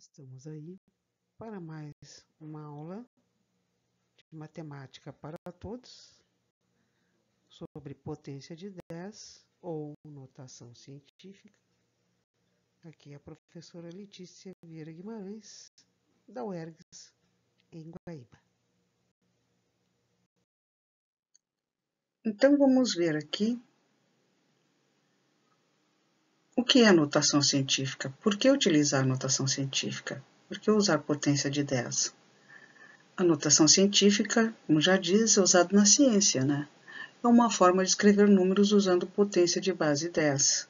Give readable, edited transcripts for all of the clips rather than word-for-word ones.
Estamos aí para mais uma aula de matemática para todos sobre potência de 10 ou notação científica. Aqui é a professora Letícia Vieira Guimarães, da UERGS, em Guaíba. Então vamos ver aqui o que é notação científica. Por que utilizar notação científica? Por que usar potência de 10? A notação científica, como já diz, é usada na ciência, né? É uma forma de escrever números usando potência de base 10.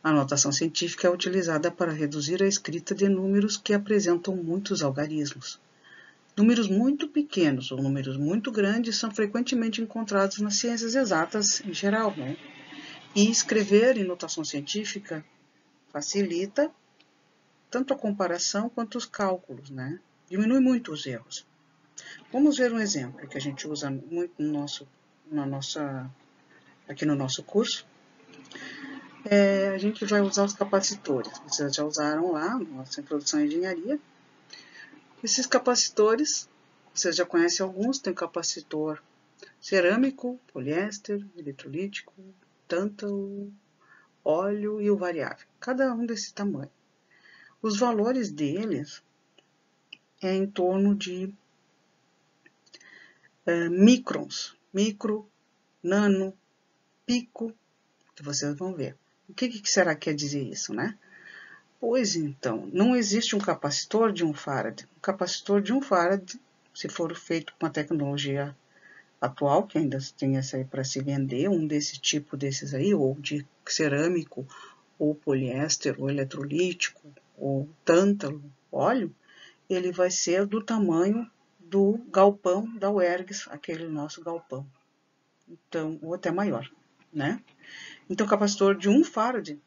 A notação científica é utilizada para reduzir a escrita de números que apresentam muitos algarismos. Números muito pequenos ou números muito grandes são frequentemente encontrados nas ciências exatas em geral, né? E escrever em notação científica facilita tanto a comparação quanto os cálculos, né? Diminui muito os erros. Vamos ver um exemplo que a gente usa muito aqui no nosso curso. A gente vai usar os capacitores. Vocês já usaram lá, nossa introdução à engenharia. Esses capacitores, vocês já conhecem alguns, tem o capacitor cerâmico, poliéster, eletrolítico, tântalo, óleo e o variável. Cada um desse tamanho. Os valores deles é em torno de microns, micro, nano, pico, que vocês vão ver. O que será que quer dizer isso, né? Pois então, não existe um capacitor de 1 farad. Um capacitor de 1 farad, se for feito com a tecnologia atual, que ainda tem essa aí para se vender, um desse tipo desses aí, ou de cerâmico, ou poliéster, ou eletrolítico, ou tântalo, óleo, ele vai ser do tamanho do galpão da UERGS, aquele nosso galpão. Então, ou até maior, né? Então, o capacitor de 1 farad,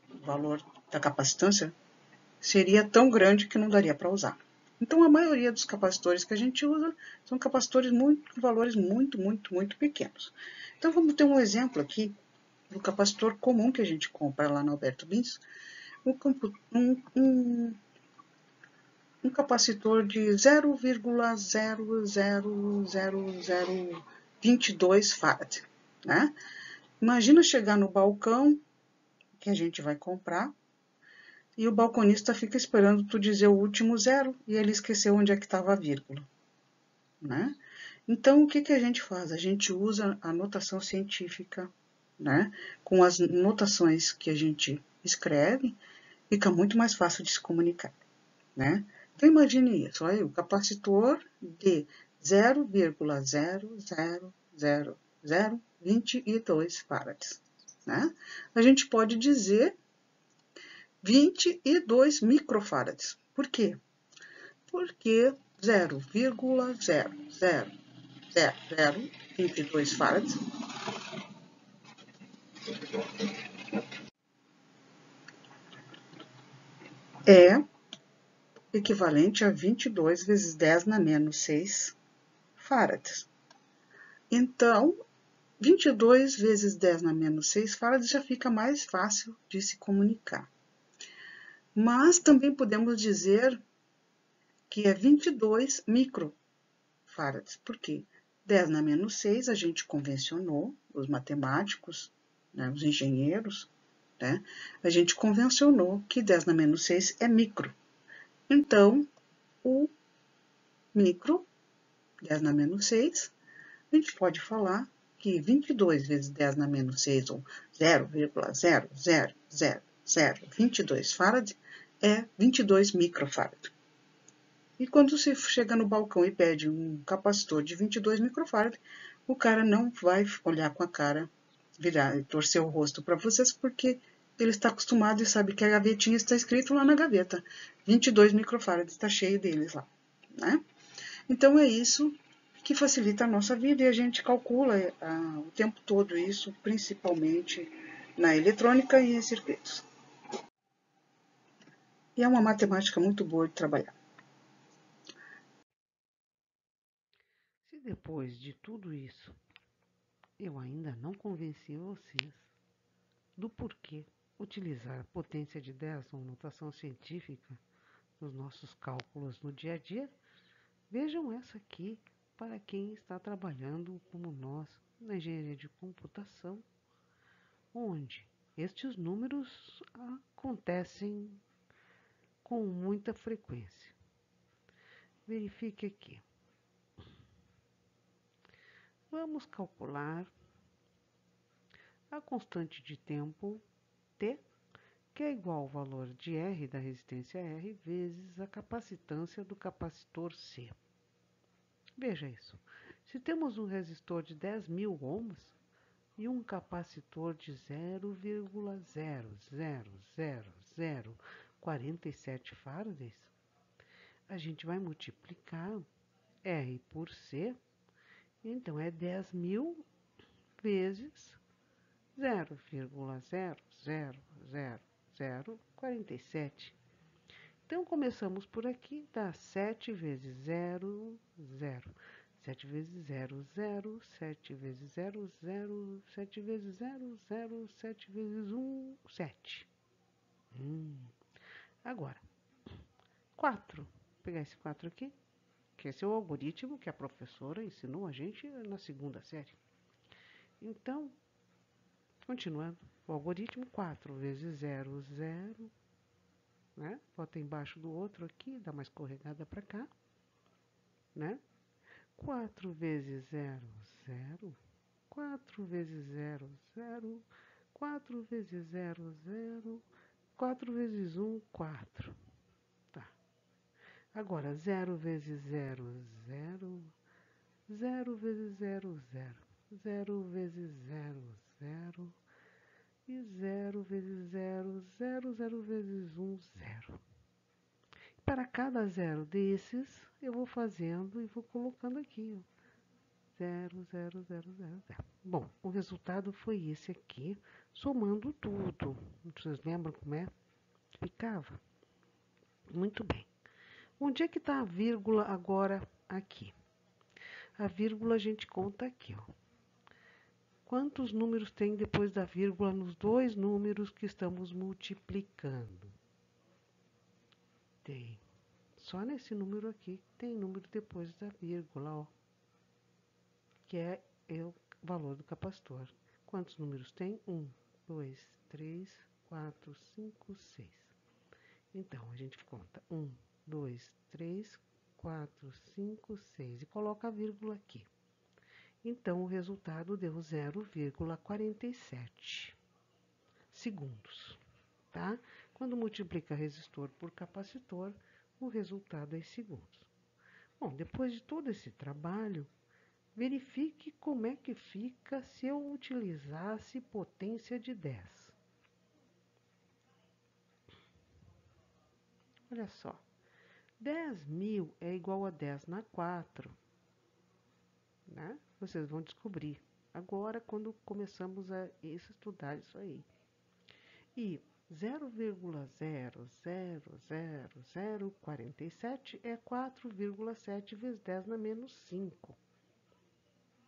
o valor da capacitância, seria tão grande que não daria para usar. Então, a maioria dos capacitores que a gente usa são capacitores com valores muito pequenos. Então, vamos ter um exemplo aqui do capacitor comum que a gente compra lá na Alberto Bins, um capacitor de 0,00022 farad, né? Imagina chegar no balcão que a gente vai comprar e o balconista fica esperando tu dizer o último zero e ele esqueceu onde é que estava a vírgula, né? Então, o que a gente faz? A gente usa a notação científica, né? Com as notações que a gente escreve, fica muito mais fácil de se comunicar, né? Então, imagine isso, olha, o capacitor de 0,00022 farads, né? A gente pode dizer 22 microfarads. Por quê? Porque 0,00022 farads é equivalente a 22 vezes 10 na menos 6 farads. Então, 22 vezes 10 na menos 6 farads já fica mais fácil de se comunicar. Mas também podemos dizer que é 22 microfarads. Por quê? 10 na menos 6 a gente convencionou, os matemáticos, né, os engenheiros, né, a gente convencionou que 10 na menos 6 é micro. Então, o micro, 10 na menos 6, a gente pode falar que 22 vezes 10 na menos 6, ou 0,00022 farad, é 22 microfarad. E quando você chega no balcão e pede um capacitor de 22 microfarad, o cara não vai olhar com a cara, virar e torcer o rosto para vocês, porque ele está acostumado e sabe que a gavetinha está escrito lá na gaveta. 22 microfarad, está cheio deles lá, né? Então, é isso que facilita a nossa vida e a gente calcula o tempo todo isso, principalmente na eletrônica e em circuitos. E é uma matemática muito boa de trabalhar. Se depois de tudo isso eu ainda não convenci vocês do porquê utilizar potência de 10 ou notação científica nos nossos cálculos no dia a dia, vejam essa aqui para quem está trabalhando como nós na engenharia de computação, onde estes números acontecem com muita frequência. Verifique aqui. Vamos calcular a constante de tempo T, que é igual ao valor de R da resistência R vezes a capacitância do capacitor C. Veja isso. Se temos um resistor de 10.000 ohms e um capacitor de 0,00047 farads, a gente vai multiplicar R por C, então é 10.000 vezes 0,00047. Então, começamos por aqui, dá 7 vezes 0, 0. 7 vezes 0, 0. 7 vezes 0, 0. 7 vezes 0, 0. 7 vezes 1, 7. Agora, 4. Vou pegar esse 4 aqui, que esse é o algoritmo que a professora ensinou a gente na segunda série. Então, continuando, o algoritmo 4 vezes 0, 0. Né? Bota embaixo do outro aqui, dá uma escorregada para cá, né? 4 vezes 0, 0. 4 vezes 0, 0. 4 vezes 0, 0. 4 vezes 1, 4. Tá. Agora, 0 vezes 0, 0. 0 vezes 0, 0. 0 vezes 0, 0. E 0 vezes 0, 0. 0 vezes 1, 0. Para cada 0 desses, eu vou fazendo e vou colocando aqui, ó. 0, 0, 0, 0, 0. Bom, o resultado foi esse aqui, somando tudo. Vocês lembram como é? Ficava? Muito bem. Onde é que está a vírgula agora aqui? A vírgula a gente conta aqui, ó. Quantos números tem depois da vírgula nos dois números que estamos multiplicando? Tem. Só nesse número aqui tem número depois da vírgula, ó. Que é o valor do capacitor. Quantos números tem? 1, 2, 3, 4, 5, 6. Então, a gente conta 1, 2, 3, 4, 5, 6 e coloca a vírgula aqui. Então, o resultado deu 0,47 segundos, tá? Quando multiplica resistor por capacitor, o resultado é em segundos. Bom, depois de todo esse trabalho, verifique como é que fica se eu utilizasse potência de 10. Olha só, 10.000 é igual a 10 na 4, né? Vocês vão descobrir agora quando começamos a estudar isso aí. E 0,00047 é 4,7 vezes 10 na menos 5.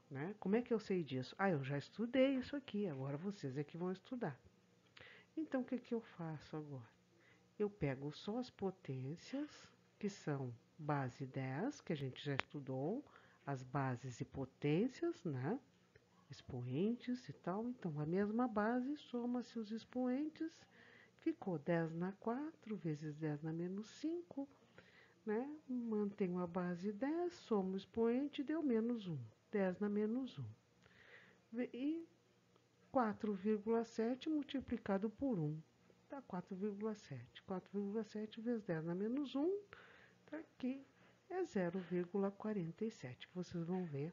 Né? Como é que eu sei disso? Eu já estudei isso aqui, agora vocês é que vão estudar. Então, o que que eu faço agora? Eu pego só as potências, que são base 10, que a gente já estudou, as bases e potências, né? Expoentes e tal. Então, a mesma base, soma-se os expoentes, ficou 10 na 4, vezes 10 na menos 5, né? Mantenho a base 10, somo o expoente, deu menos 1. 10 na menos 1. E 4,7 multiplicado por 1 dá 4,7. 4,7 vezes 10 na menos 1, tá aqui, é 0,47. Vocês vão ver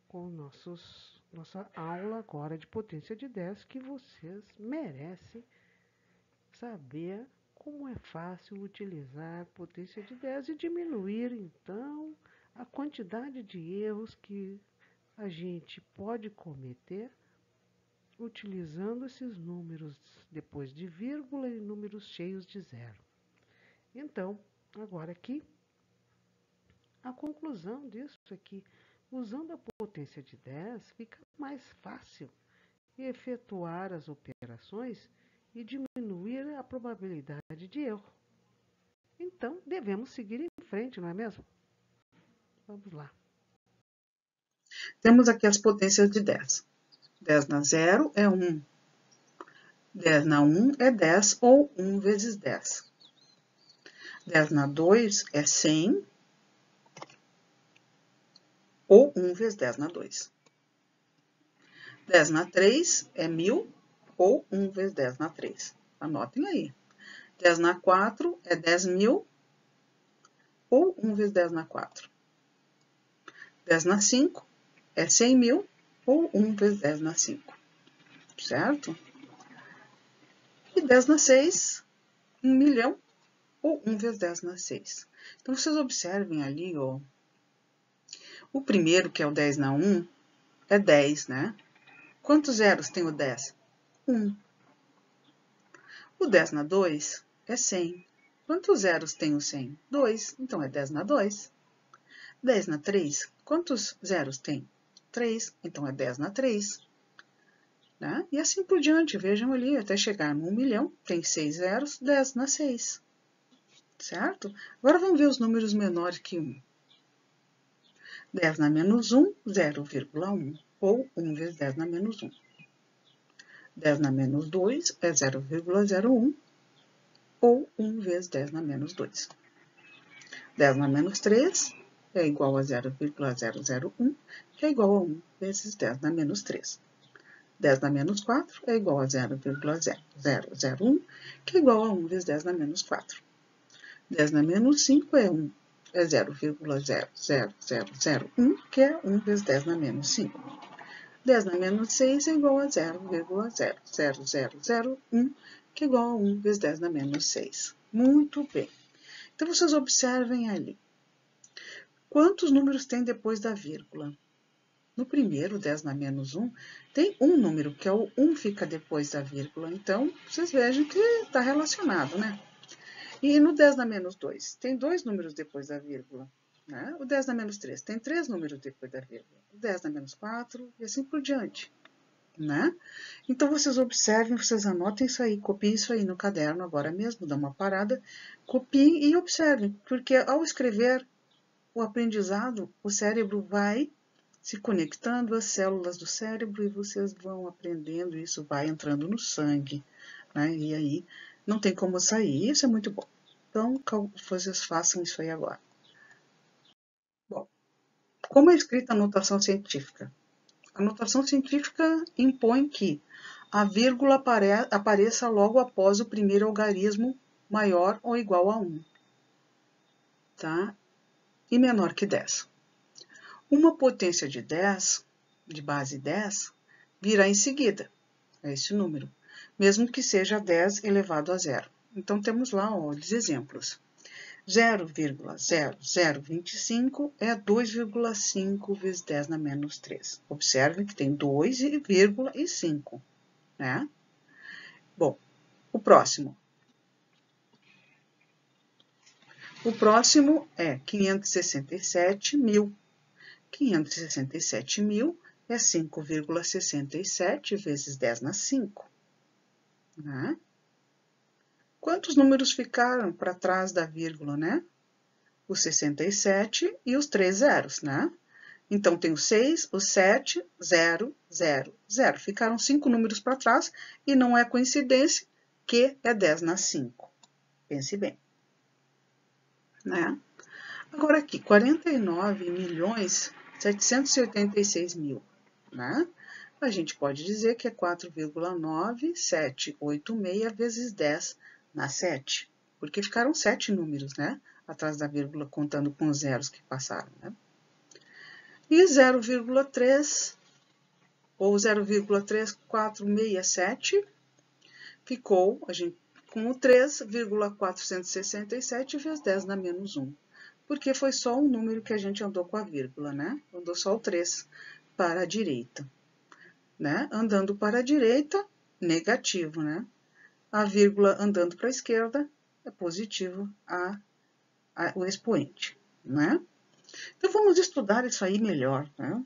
com nossa aula agora de potência de 10, que vocês merecem saber como é fácil utilizar potência de 10 e diminuir, então, a quantidade de erros que a gente pode cometer utilizando esses números depois de vírgula e números cheios de zero. Então, agora aqui, a conclusão disso é que, usando a potência de 10, fica mais fácil efetuar as operações e diminuir a probabilidade de erro. Então, devemos seguir em frente, não é mesmo? Vamos lá. Temos aqui as potências de 10. 10 na 0 é 1. 10 na 1 é 10, ou 1 vezes 10. 10 na 2 é 100, ou 1 vezes 10 na 2. 10 na 3 é 1000, ou 1 vezes 10 na 3. Anotem aí. 10 na 4 é 10.000, ou 1 vezes 10 na 4. 10 na 5 é 100.000, ou 1 vezes 10 na 5. Certo? E 10 na 6, 1 milhão, ou 1 vezes 10 na 6. Então, vocês observem ali, ó, o primeiro, que é o 10 na 1, é 10, né? Quantos zeros tem o 10? 1. O 10 na 2 é 100. Quantos zeros tem o 100? 2. Então, é 10 na 2. 10 na 3, quantos zeros tem? 3. Então, é 10 na 3. Né? E assim por diante, vejam ali, até chegar no 1 milhão, tem 6 zeros, 10 na 6. Certo? Agora vamos ver os números menores que 1. 10 na menos 1, 0,1, ou 1 vezes 10 na menos 1. 10 na menos 2 é 0,01, ou 1 vezes 10 na menos 2. 10 na menos 3 é igual a 0,001, que é igual a 1 vezes 10 na menos 3. 10 na menos 4 é igual a 0,0001, que é igual a 1 vezes 10 na menos 4. 10 na menos 5 é 0,00001, que é 1 vezes 10 na menos 5. 10 na menos 6 é igual a 0,00001, que é igual a 1 vezes 10 na menos 6. Muito bem. Então, vocês observem ali. Quantos números tem depois da vírgula? No primeiro, 10 na menos 1, tem um número, que é o 1 fica depois da vírgula. Então, vocês vejam que está relacionado, né? E no 10 na menos 2, tem 2 números depois da vírgula. Né? O 10 na menos 3 tem 3 números depois da vírgula. O 10 na menos 4 e assim por diante. Né? Então, vocês observem, vocês anotem isso aí, copiem isso aí no caderno agora mesmo, dá uma parada, copiem e observem, porque ao escrever o aprendizado, o cérebro vai se conectando às células do cérebro e vocês vão aprendendo, isso vai entrando no sangue, né? E aí não tem como sair, isso é muito bom. Então, vocês façam isso aí agora. Bom, como é escrita a notação científica? A notação científica impõe que a vírgula apareça logo após o primeiro algarismo maior ou igual a 1, tá? E menor que 10. Uma potência de 10, de base 10, virá em seguida, é esse número, mesmo que seja 10 elevado a 0. Então, temos lá os exemplos. 0,0025 é 2,5 vezes 10 na menos 3. Observe que tem 2,5, né? Bom, o próximo. O próximo é 567.000. 567.000 é 5,67 vezes 10 na 5. Né? Quantos números ficaram para trás da vírgula, né? O 67 e os 3 zeros, né? Então, tem o 6, o 7, 0, 0, 0. Ficaram 5 números para trás e não é coincidência que é 10 na 5. Pense bem. Né? Agora aqui, 49.786.000, né? A gente pode dizer que é 4,9786 vezes 10 na 7, porque ficaram 7 números, né? Atrás da vírgula, contando com os zeros que passaram, né? E 0,3 ou 0,3467 ficou com o 3,467 vezes 10 na menos 1. Porque foi só um número que a gente andou com a vírgula, né? Andou só o 3 para a direita. Né? Andando para a direita, negativo, né? A vírgula andando para a esquerda é positivo o expoente, né? Então, vamos estudar isso aí melhor, né?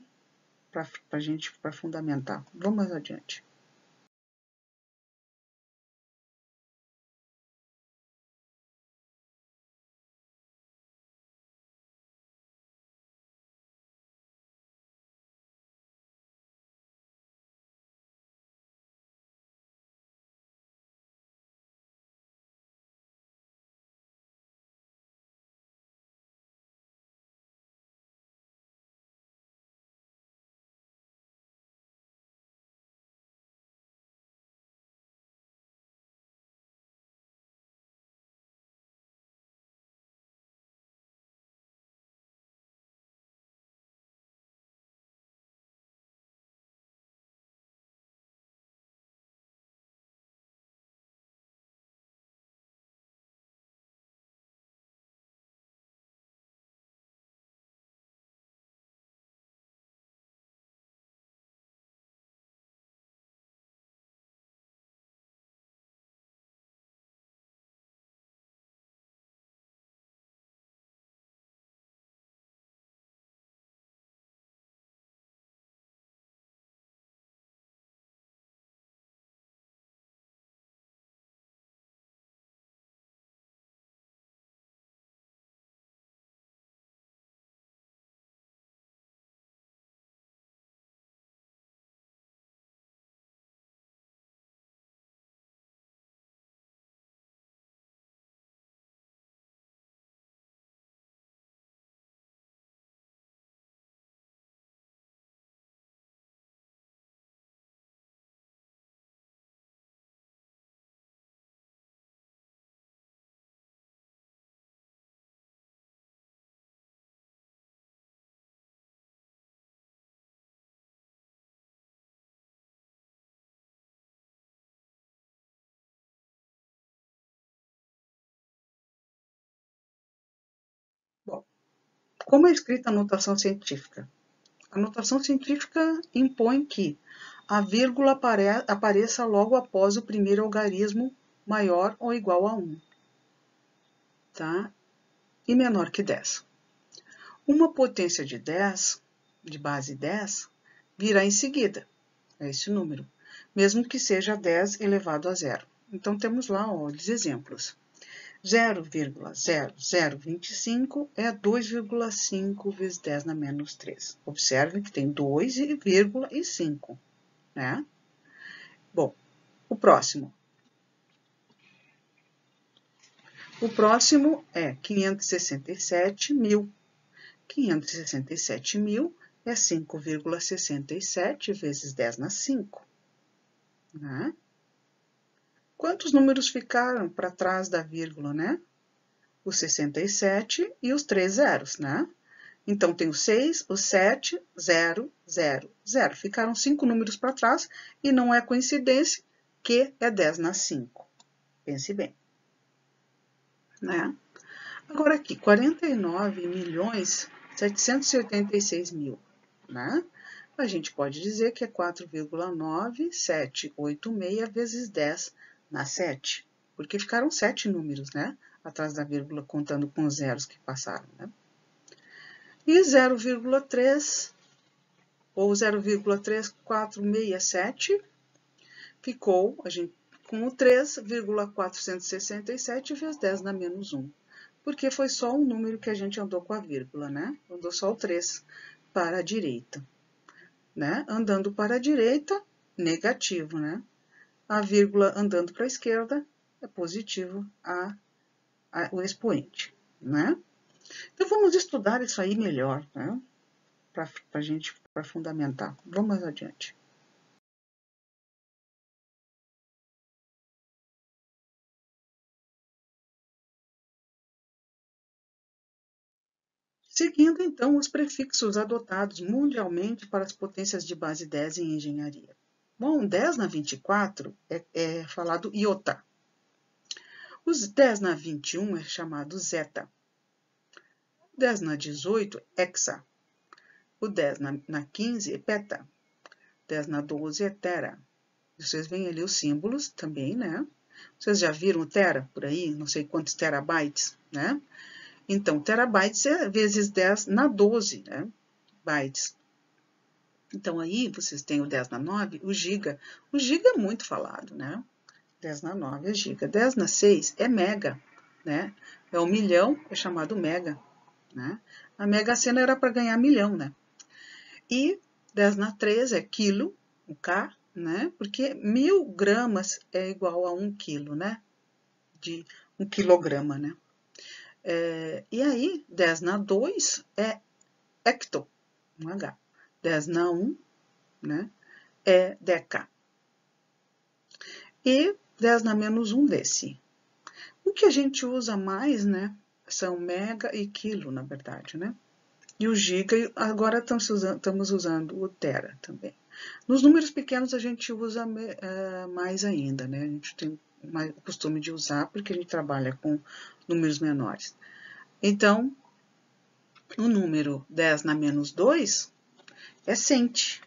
Para fundamentar. Vamos adiante. Bom, como é escrita a notação científica? A notação científica impõe que a vírgula apareça logo após o primeiro algarismo maior ou igual a 1, tá? E menor que 10. Uma potência de 10, de base 10, virá em seguida, é esse número, mesmo que seja 10 elevado a zero. Então, temos lá os exemplos. 0,0025 é 2,5 vezes 10 na menos 3. Observem que tem 2,5, né? Bom, o próximo. O próximo é 567.000. 567.000 é 5,67 vezes 10 na 5, né? Quantos números ficaram para trás da vírgula, né? Os 67 e os 3 zeros, né? Então, tem o 6, o 7, 0, 0, 0. Ficaram 5 números para trás e não é coincidência que é 10 na 5. Pense bem, né? Agora aqui, 49.786.000, né? A gente pode dizer que é 4,9786 vezes 10 na 7, porque ficaram 7 números, né? Atrás da vírgula, contando com os zeros que passaram, né? E 0,3 ou 0,3467 ficou com o 3,467 vezes 10 na menos 1. Porque foi só um número que a gente andou com a vírgula, né? Andou só o 3 para a direita, né? Andando para a direita, negativo, né? A vírgula andando para a esquerda é positivo o expoente, né? Então, vamos estudar isso aí melhor, né? Para a gente fundamentar. Vamos adiante. Seguindo, então, os prefixos adotados mundialmente para as potências de base 10 em engenharia. Bom, 10 na 24 é falado iota. Os 10 na 21 é chamado zeta. 10 na 18, hexa. O 10 na 15 é peta. 10 na 12 é tera. Vocês veem ali os símbolos também, né? Vocês já viram o tera por aí? Não sei quantos terabytes, né? Então, terabytes é vezes 10 na 12, né? Bytes. Então, aí vocês têm o 10 na 9, o giga. O giga é muito falado, né? 10 na 9 é giga. 10 na 6 é mega, né? É 1 milhão, é chamado mega, né? A Mega Sena era para ganhar milhão, né? E 10 na 3 é quilo, o K, né? Porque 1000 gramas é igual a 1 quilo, né? De 1 quilograma, né? E aí, 10 na 2 é hecto, um H. 10 na 1, né? É deca. E 10 na menos 1 desse. O que a gente usa mais, né? São mega e quilo, na verdade, né? E o giga, agora estamos usando o tera também. Nos números pequenos a gente usa mais ainda, né? A gente tem mais costume de usar porque a gente trabalha com números menores. Então, o número 10 na menos 2 é cent,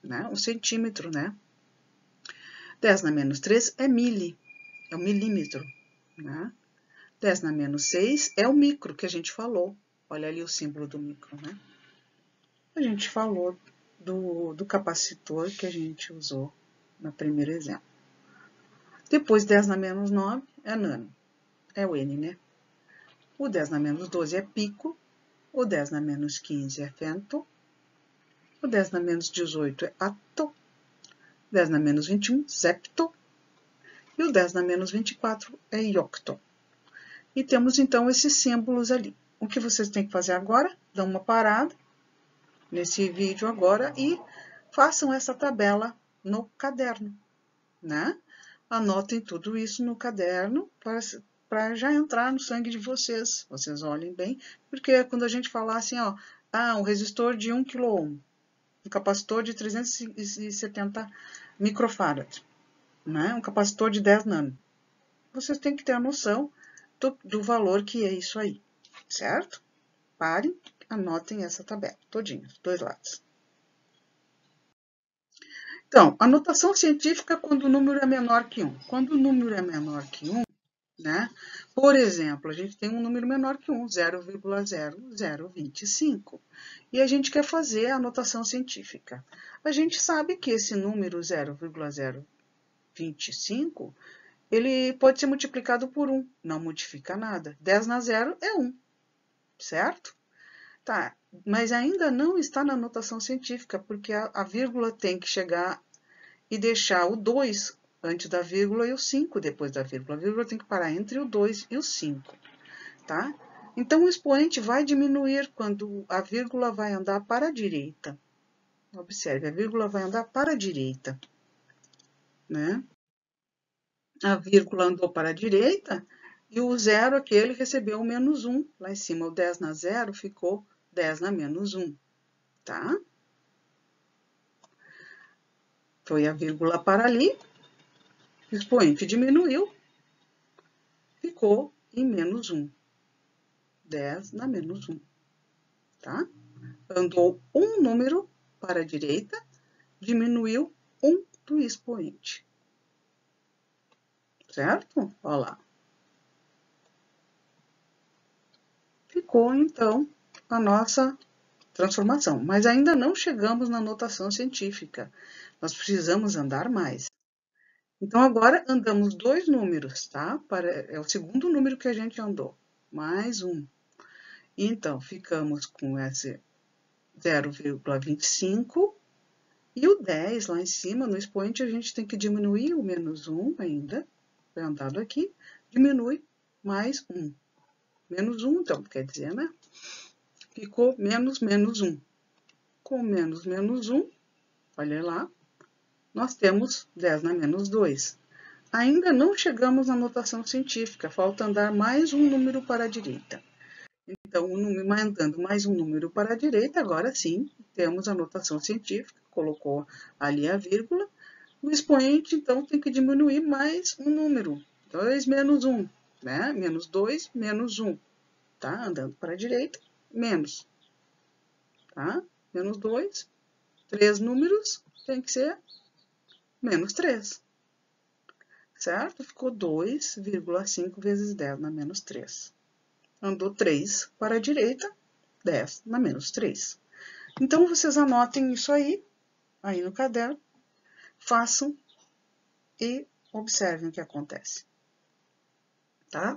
né? Um centímetro, né? 10 na menos 3 é mili, é um milímetro, né? 10 na menos 6 é o micro que a gente falou. Olha ali o símbolo do micro, né? A gente falou do capacitor que a gente usou no primeiro exemplo. Depois, 10 na menos 9 é nano, é o N, né? O 10 na menos 12 é pico, o 10 na menos 15 é femto, o 10 na menos 18 é atto, 10 na menos 21, septo, e o 10 na menos 24 é iocto. E temos, então, esses símbolos ali. O que vocês têm que fazer agora? Dão uma parada nesse vídeo agora e façam essa tabela no caderno, né? Anotem tudo isso no caderno para já entrar no sangue de vocês. Vocês olhem bem, porque quando a gente falar assim, ó, um resistor de 1 kΩ, um capacitor de 370 microfarad, né? Um capacitor de 10 nano. Vocês têm que ter a noção do valor que é isso aí, certo? Parem, anotem essa tabela todinha, dos dois lados. Então, a notação científica quando o número é menor que 1. Quando o número é menor que 1, né? Por exemplo, a gente tem um número menor que 1, 0,0025. E a gente quer fazer a notação científica. A gente sabe que esse número 0,025, ele pode ser multiplicado por 1. Não modifica nada. 10 na 0 é 1, certo? Tá, mas ainda não está na notação científica, porque a vírgula tem que chegar e deixar o 2 antes da vírgula e o 5 depois da vírgula. A vírgula tem que parar entre o 2 e o 5, tá? Então, o expoente vai diminuir quando a vírgula vai andar para a direita. Observe, a vírgula vai andar para a direita, né? A vírgula andou para a direita e o zero aquele recebeu o menos 1. Lá em cima, o 10 na 0 ficou 10 na menos 1, tá? Foi a vírgula para ali, o expoente diminuiu, ficou em menos 1. 10 na menos 1, tá? Andou um número para a direita, diminuiu 1 do expoente, certo? Olha lá. Ficou, então, a nossa transformação, mas ainda não chegamos na notação científica. Nós precisamos andar mais. Então, agora andamos 2 números, tá? É o segundo número que a gente andou, mais 1. Então, ficamos com esse 0,25 e o 10 lá em cima, no expoente, a gente tem que diminuir o menos 1 ainda, foi andado aqui, diminui mais 1. Menos 1, então, quer dizer, né? Ficou menos 1. Com menos 1, olha lá, nós temos 10 na menos 2. Ainda não chegamos na notação científica, falta andar mais um número para a direita. Então, andando mais um número para a direita, agora sim, temos a notação científica, colocou ali a vírgula. O expoente, então, tem que diminuir mais um número, 2 menos 1, né? Menos 2, menos 1, tá? Andando para a direita, menos, tá? Menos 2, 3 números, tem que ser menos 3, certo? Ficou 2,5 vezes 10 na menos 3. Andou 3 para a direita, 10 na menos 3. Então, vocês anotem isso aí no caderno, façam e observem o que acontece, tá?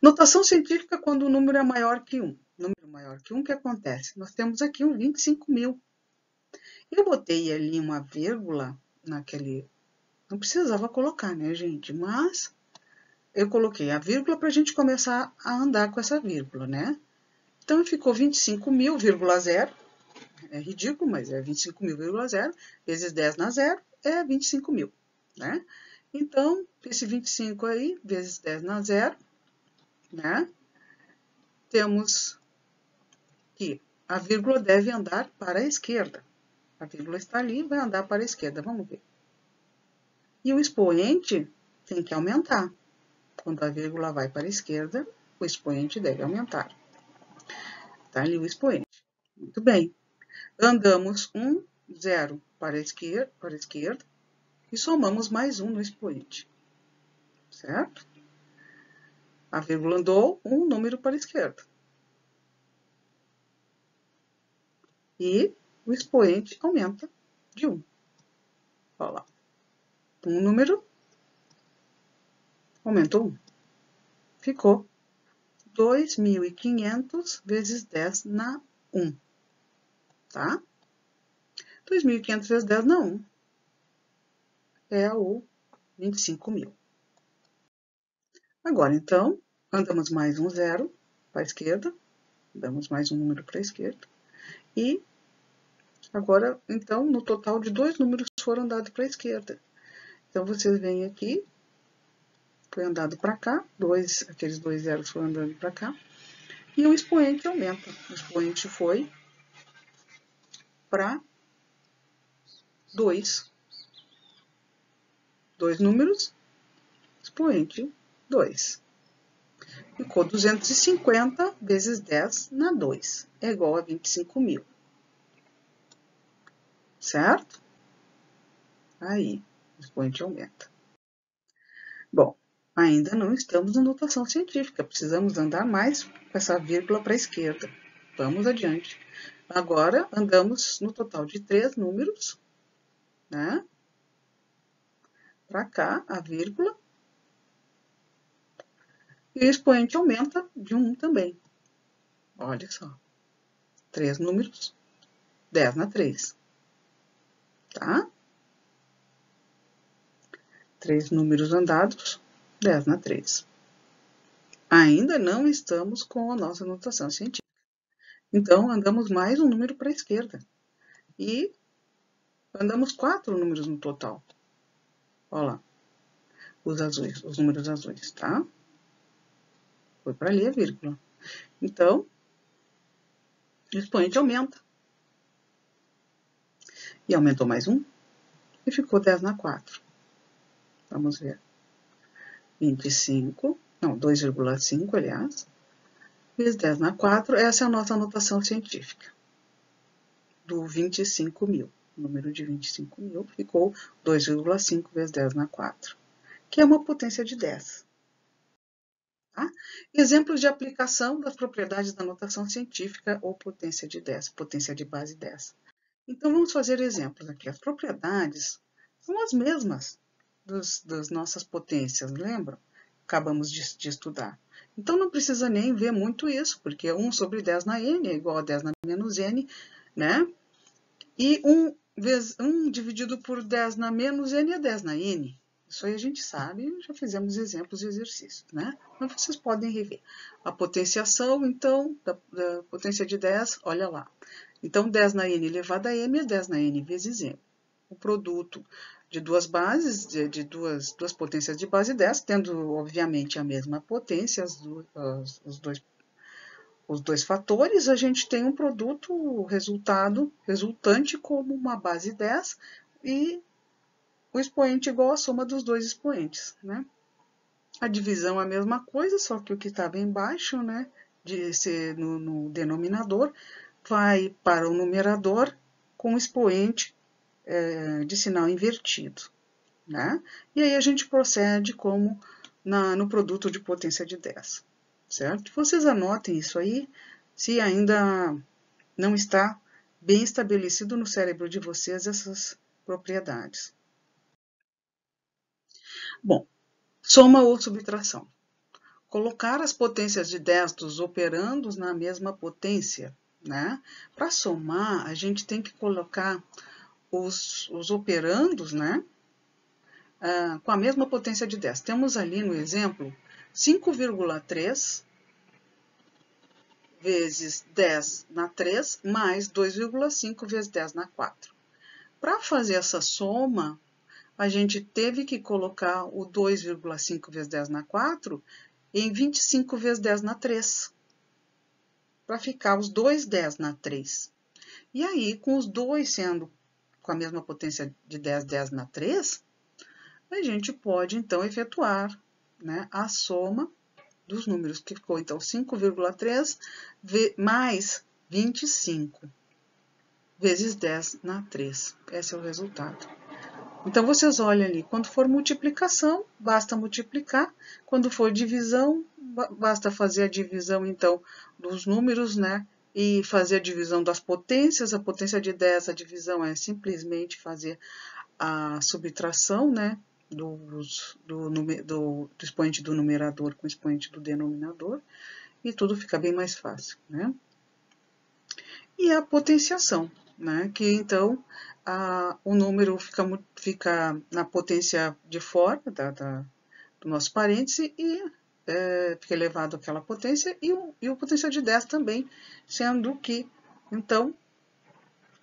Notação científica quando o número é maior que 1. Número maior que 1, o que acontece? Nós temos aqui um 25.000. Eu botei ali uma vírgula naquele... Não precisava colocar, né, gente? Mas eu coloquei a vírgula para a gente começar a andar com essa vírgula, né? Então, ficou 25.000,0. É ridículo, mas é 25.000,0 vezes 10 na 0 é 25.000, né? Então, esse 25 aí, vezes 10 na 0, né? Temos que a vírgula deve andar para a esquerda. A vírgula está ali, vai andar para a esquerda, vamos ver. E o expoente tem que aumentar. Quando a vírgula vai para a esquerda, o expoente deve aumentar. Está ali o expoente. Muito bem. Andamos 0 para a esquerda e somamos mais 1 no expoente, certo? A vírgula andou um número para a esquerda. E o expoente aumenta de 1. Olha lá. Um número aumentou 1. Ficou 2.500 vezes 10 na 1, tá? 2.500 vezes 10 na 1 é o 25.000. Agora, então, andamos mais um 0 para a esquerda, damos mais um número para a esquerda, e agora, então, no total de 2 números foram andados para a esquerda. Então, vocês vêm aqui, foi andado para cá, aqueles 2 zeros foram andando para cá, e o expoente aumenta. O expoente foi para 2. 2 números, expoente 2. E ficou 250 vezes 10 na 2, é igual a 25.000. Certo? Aí, o expoente aumenta. Bom, ainda não estamos na notação científica, precisamos andar mais com essa vírgula para a esquerda. Vamos adiante. Agora, andamos no total de 3 números, né? Para cá, a vírgula. E o expoente aumenta de 1 também. Olha só. 3 números, 10 na 3. Tá? 3 números andados, 10 na 3. Ainda não estamos com a nossa notação científica. Então, andamos mais um número para a esquerda. E andamos 4 números no total. Olha lá. Os azuis, os números azuis, tá? Foi para ali a vírgula. Então, o expoente aumenta. E aumentou mais 1. E ficou 10 na 4. Vamos ver. 25, não, 2,5, aliás. Vezes 10 na 4. Essa é a nossa notação científica. Do 25.000. O número de 25.000 ficou 2,5 vezes 10 na 4. Que é uma potência de 10. Tá? Exemplos de aplicação das propriedades da notação científica ou potência de 10, potência de base 10. Então, vamos fazer exemplos aqui. As propriedades são as mesmas das nossas potências, lembram? Acabamos de estudar. Então, não precisa nem ver muito isso, porque 1 sobre 10 na n é igual a 10 na menos n, né? E 1 dividido por 10 na menos n é 10 na n. Isso aí a gente sabe, já fizemos exemplos de exercícios, né? Mas vocês podem rever. A potenciação, então, da potência de 10, olha lá. Então, 10 na n elevado a m é 10 na n vezes m. O produto de duas bases, de duas potências de base 10, tendo, obviamente, a mesma potência, os dois fatores, a gente tem um produto resultante como uma base 10 e o expoente igual à soma dos dois expoentes, né? A divisão é a mesma coisa, só que o que estava embaixo, né, de ser no denominador, vai para o numerador com o expoente de sinal invertido, né? E aí a gente procede como no produto de potência de 10, certo? Vocês anotem isso aí, se ainda não está bem estabelecido no cérebro de vocês essas propriedades. Bom, soma ou subtração. Colocar as potências de 10 dos operandos na mesma potência, né? Para somar, a gente tem que colocar os operandos, né? Com a mesma potência de 10. Temos ali no exemplo 5,3 vezes 10 na 3 mais 2,5 vezes 10 na 4. Para fazer essa soma, a gente teve que colocar o 2,5 vezes 10 na 4 em 25 vezes 10 na 3, para ficar os dois 10 na 3. E aí, com os dois sendo com a mesma potência de 10, 10 na 3, a gente pode, então, efetuar, né, a soma dos números, que ficou, então, 5,3 mais 25 vezes 10 na 3. Esse é o resultado. Então, vocês olham ali, quando for multiplicação, basta multiplicar. Quando for divisão, basta fazer a divisão, então, dos números, né? E fazer a divisão das potências. A potência de 10, a divisão é simplesmente fazer a subtração, né? Do expoente do numerador com o expoente do denominador. E tudo fica bem mais fácil, né? E a potenciação, né? Que, então, o número fica na potência de fora do nosso parêntese e fica elevado àquela potência, e o potencial de 10 também, sendo que, então,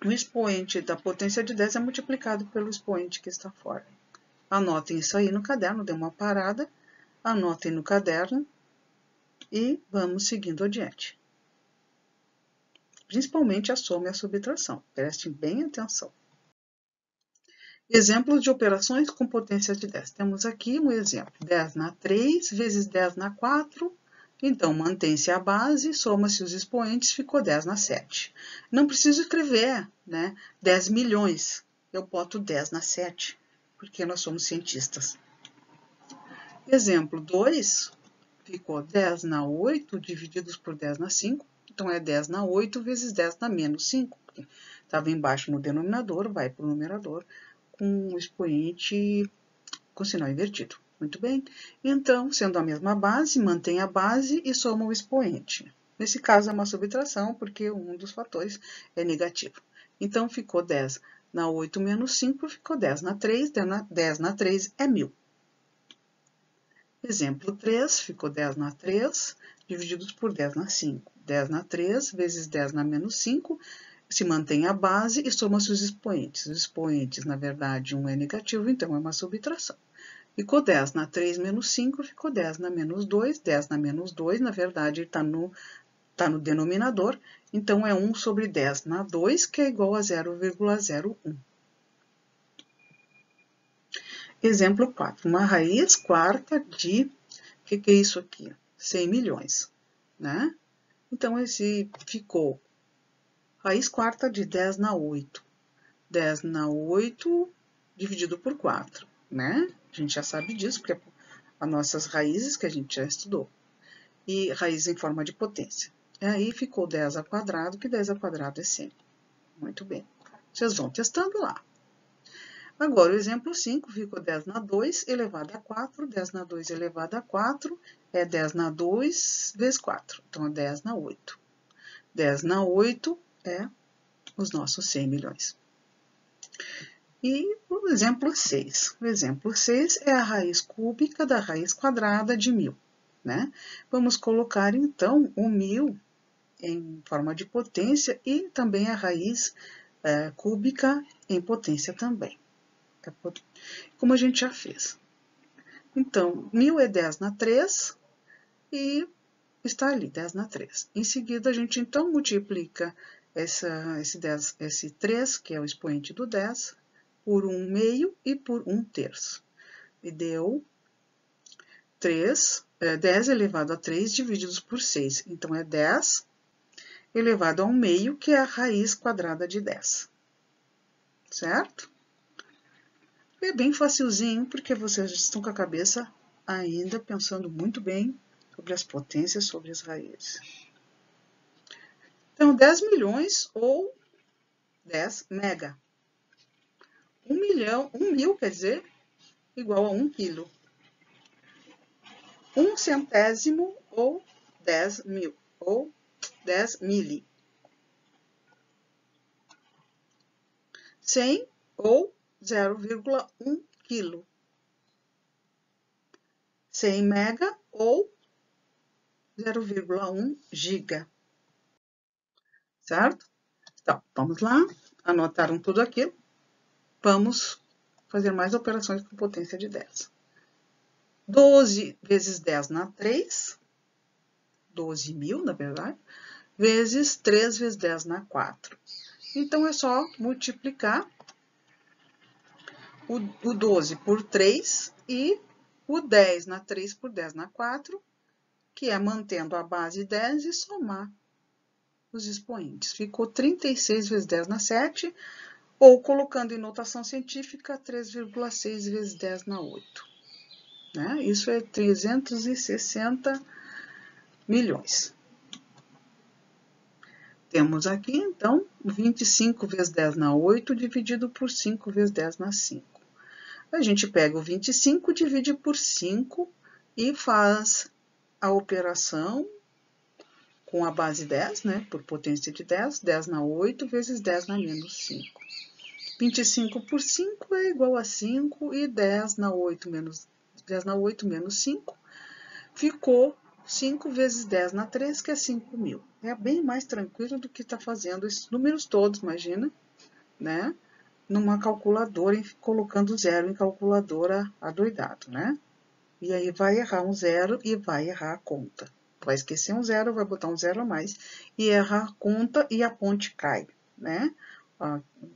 o expoente da potência de 10 é multiplicado pelo expoente que está fora. Anotem isso aí no caderno, dê uma parada, anotem no caderno e vamos seguindo adiante. Principalmente a soma e a subtração, prestem bem atenção. Exemplos de operações com potência de 10. Temos aqui um exemplo, 10 na 3 vezes 10 na 4 Então, mantém-se a base, soma-se os expoentes, ficou 10 na 7. Não preciso escrever, né? 10 milhões. Eu boto 10 na 7, porque nós somos cientistas. Exemplo 2, ficou 10 na 8 divididos por 10 na 5. Então, é 10 na 8 vezes 10 na menos 5. Estava embaixo no denominador, vai para o numerador com o expoente com sinal invertido. Muito bem. Então, sendo a mesma base, mantém a base e soma o expoente. Nesse caso, é uma subtração, porque um dos fatores é negativo. Então, ficou 10 na 8 menos 5, ficou 10 na 3. 10 na 3 é 1000. Exemplo 3, ficou 10 na 3, divididos por 10 na 5. 10 na 3 vezes 10 na menos 5, se mantém a base e soma-se os expoentes. Os expoentes, na verdade, um é negativo, então é uma subtração. Ficou 10 na 3 menos 5, ficou 10 na menos 2. 10 na menos 2, na verdade, está no denominador, então é 1 sobre 10 na 2, que é igual a 0,01. Exemplo 4, uma raiz quarta de, o que é isso aqui? 100 milhões, né? Então, esse ficou raiz quarta de 10 na 8. 10 na 8 dividido por 4, né? A gente já sabe disso, porque é as nossas raízes que a gente já estudou. E raiz em forma de potência. E aí ficou 10 ao quadrado, que 10 ao quadrado é 100. Muito bem. Vocês vão testando lá. Agora, o exemplo 5 ficou 10 na 2 elevado a 4. 10 na 2 elevado a 4 é 10 na 2 vezes 4. Então, é 10 na 8. 10 na 8 é os nossos 100 milhões. E o exemplo 6. O exemplo 6 é a raiz cúbica da raiz quadrada de 1000. Né? Vamos colocar, então, o 1000 em forma de potência e também a raiz cúbica em potência também. Como a gente já fez. Então, 1000 é 10 na 3 e está ali, 10 na 3. Em seguida, a gente, então, multiplica esse 3, que é o expoente do 10, por 1 meio e por 1 terço. E deu 10 elevado a 3 divididos por 6. Então, é 10 elevado a 1 meio, que é a raiz quadrada de 10. Certo? É bem facilzinho, porque vocês estão com a cabeça ainda pensando muito bem sobre as potências, sobre as raízes. Então, 10 milhões ou 10 mega. 1 mil, quer dizer, igual a 1 quilo. 1 centésimo ou 10 mil, ou 10 mili. 100 ou 0,1 quilo. 100 mega ou 0,1 giga. Certo? Então, vamos lá. Anotaram tudo aquilo. Vamos fazer mais operações com potência de 10. 12 vezes 10 na 3, 12 mil, na verdade, vezes 3 vezes 10 na 4. Então, é só multiplicar o 12 por 3 e o 10 na 3 por 10 na 4, que é mantendo a base 10 e somar os expoentes. Ficou 36 vezes 10 na 7, ou colocando em notação científica, 3,6 vezes 10 na 8. Né? Isso é 360 milhões. Temos aqui, então, 25 vezes 10 na 8 dividido por 5 vezes 10 na 5. A gente pega o 25, divide por 5 e faz a operação com a base 10, né, por potência de 10, 10 na 8 vezes 10 na menos 5. 25 por 5 é igual a 5 e 10 na 8 menos 5 ficou 5 vezes 10 na 3, que é 5 mil. É bem mais tranquilo do que estar fazendo esses números todos, imagina, né? Numa calculadora, colocando zero em calculadora adoidado, né? E aí vai errar um zero e vai errar a conta. Vai esquecer um zero, vai botar um zero a mais e errar a conta e a ponte cai, né?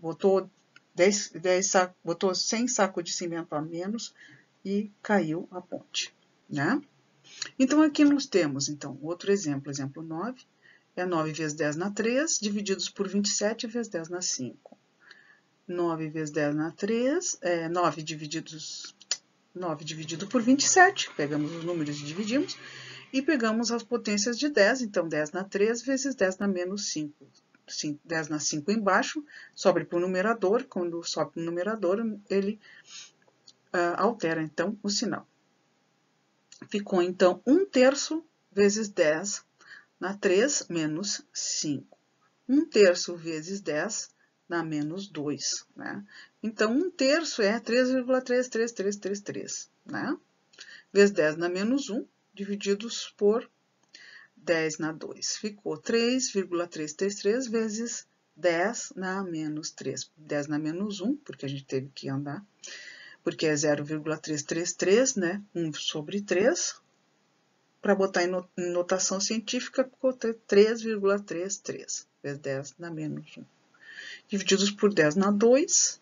Botou 100 sacos de cimento a menos e caiu a ponte, né? Então, aqui nós temos, então, outro exemplo, exemplo 9, é 9 vezes 10 na 3, divididos por 27 vezes 10 na 5. 9 vezes 10 na 3, 9 dividido por 27, pegamos os números e dividimos, e pegamos as potências de 10, então 10 na 3 vezes 10 na menos 5. 10 na 5 embaixo, sobe para o numerador, quando sobe para o numerador, ele altera, então, o sinal. Ficou, então, 1/3 vezes 10 na 3 menos 5. 1/3 vezes 10 na menos 2, né? Então, 1/3 é 3,33333, né? Vezes 10 na menos 1, divididos por 10 na 2. Ficou 3,333 vezes 10 na menos 3. 10 na menos 1, porque a gente teve que andar, porque é 0,333, né? 1 sobre 3. Para botar em notação científica, ficou 3,33 vezes 10 na menos 1. Divididos por 10 na 2,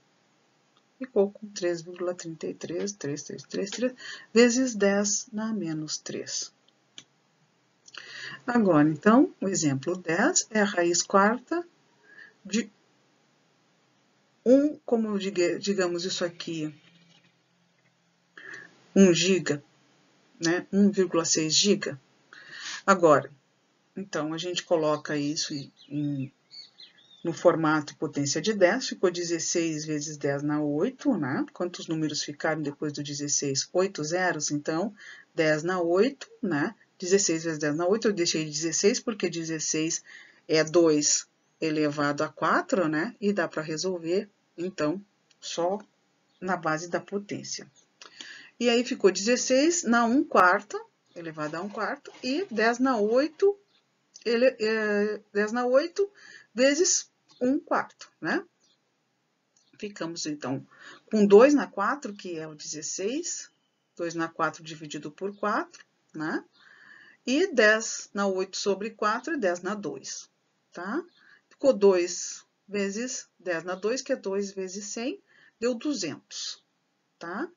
ficou com 3,33333 vezes 10 na menos 3. Agora, então, o exemplo 10 é a raiz quarta de 1, como digamos isso aqui, 1 giga, né? 1,6 giga. Agora, então, a gente coloca isso no formato potência de 10, ficou 16 vezes 10 na 8, né? Quantos números ficaram depois do 16? 8 zeros, então, 10 na 8, né? 16 vezes 10 na 8, eu deixei 16 porque 16 é 2 elevado a 4, né? E dá para resolver, então, só na base da potência. E aí ficou 16 na 1/4, elevado a 1/4, e 10 na 8, 10 na 8 vezes 1/4, né? Ficamos, então, com 2 na 4, que é o 16, 2 na 4 dividido por 4, né? E 10 na 8 sobre 4 e 10 na 2, tá? Ficou 2 vezes 10 na 2, que é 2 vezes 100, deu 200, tá?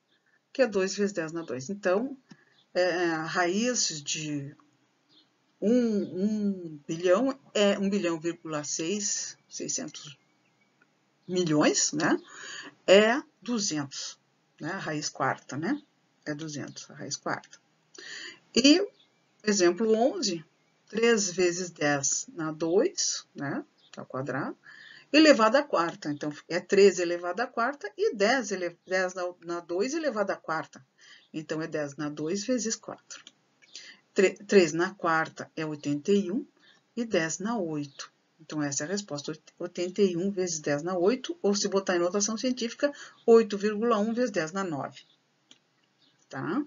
Que é 2 vezes 10 na 2. Então, a raiz de 1 bilhão é 1,6 milhões, né? É 200, né? A raiz quarta, né? É 200, a raiz quarta. E, exemplo 11, 3 vezes 10 na 2, né? Ao quadrado, elevado à quarta. Então, é 3 elevado à quarta e 10 na 2 elevado à quarta. Então, é 10 na 2 vezes 4. 3 na quarta é 81 e 10 na 8. Então, essa é a resposta, 81 vezes 10 na 8, ou se botar em notação científica, 8,1 vezes 10 na 9. Tá?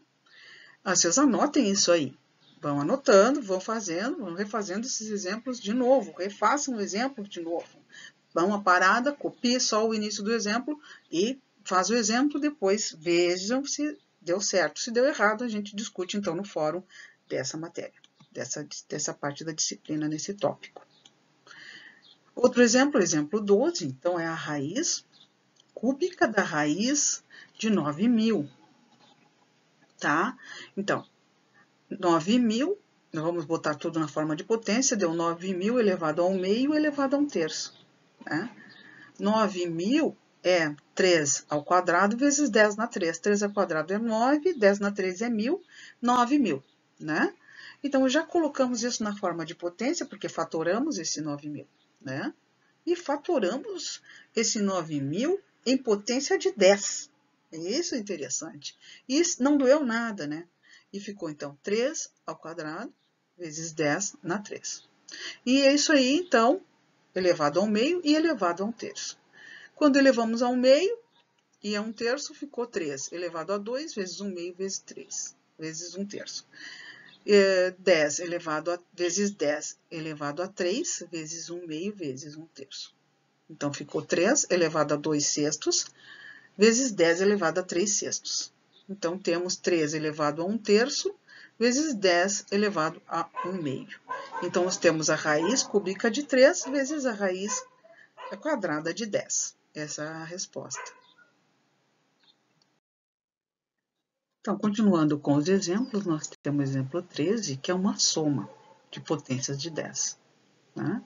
Vocês anotem isso aí. Vão anotando, vão fazendo, vão refazendo esses exemplos de novo. Refaçam o exemplo de novo. Dá uma parada, copie só o início do exemplo e faz o exemplo, depois vejam se deu certo. Se deu errado, a gente discute então no fórum dessa matéria, dessa parte da disciplina nesse tópico. Outro exemplo, exemplo 12, então é a raiz cúbica da raiz de 9.000, tá? Então, 9.000, nós vamos botar tudo na forma de potência, deu 9.000 elevado ao meio elevado a 1/3, né? 9.000 é 3 ao quadrado vezes 10 na 3. 3 ao quadrado é 9, 10 na 3 é 1.000, 9.000, né? Então, já colocamos isso na forma de potência, porque fatoramos esse 9.000, né? E fatoramos esse 9.000 em potência de 10. Isso é interessante. E não doeu nada, né? E ficou, então, 3 ao quadrado vezes 10 na 3. E é isso aí, então, elevado ao meio e elevado a 1/3. Quando elevamos ao meio e a 1/3, ficou 3 elevado a 2 vezes 1 meio vezes 3, vezes 1/3. 10 vezes 10 elevado a 3 vezes 1 meio vezes 1/3. Então, ficou 3 elevado a 2 sextos vezes 10 elevado a 3 sextos. Então, temos 3 elevado a 1/3 vezes 10 elevado a 1 meio. Então, nós temos a raiz cúbica de 3 vezes a raiz quadrada de 10. Essa é a resposta. Então, continuando com os exemplos, nós temos o exemplo 13, que é uma soma de potências de 10. Né?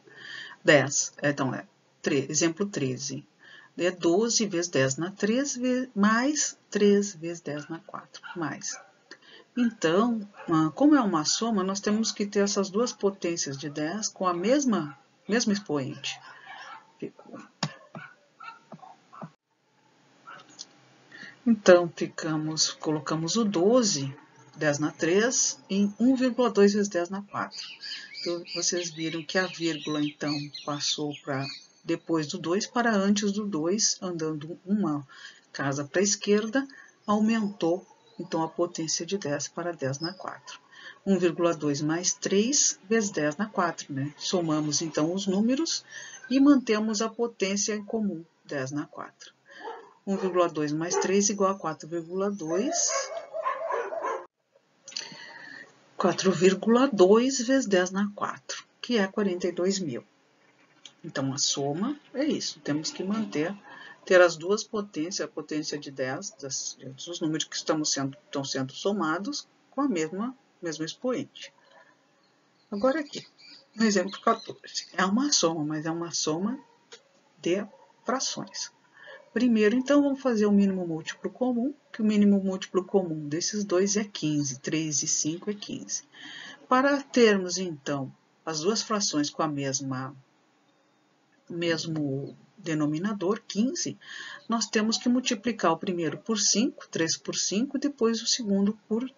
10, então, exemplo 13. É 12 vezes 10 na 3, mais 3 vezes 10 na 4, mais. Então, como é uma soma, nós temos que ter essas duas potências de 10 com a mesmo expoente. Então, colocamos o 12, 10 na 3, em 1,2 vezes 10 na 4. Então, vocês viram que a vírgula, então, passou para depois do 2 para antes do 2, andando uma casa para a esquerda, aumentou, então, a potência de 10 para 10 na 4. 1,2 mais 3 vezes 10 na 4, né? Somamos, então, os números e mantemos a potência em comum, 10 na 4. 1,2 mais 3 igual a 4,2. 4,2 vezes 10 na 4, que é 42.000. Então, a soma é isso. Temos que ter as duas potências, a potência de 10, dos números que estão sendo somados, com a mesmo expoente. Agora aqui, no exemplo 14. É uma soma, mas é uma soma de frações. Primeiro, então, vamos fazer o mínimo múltiplo comum, que o mínimo múltiplo comum desses dois é 15. 3 e 5 é 15. Para termos, então, as duas frações com a mesmo denominador, 15, nós temos que multiplicar o primeiro por 5, 3 por 5, e depois o segundo por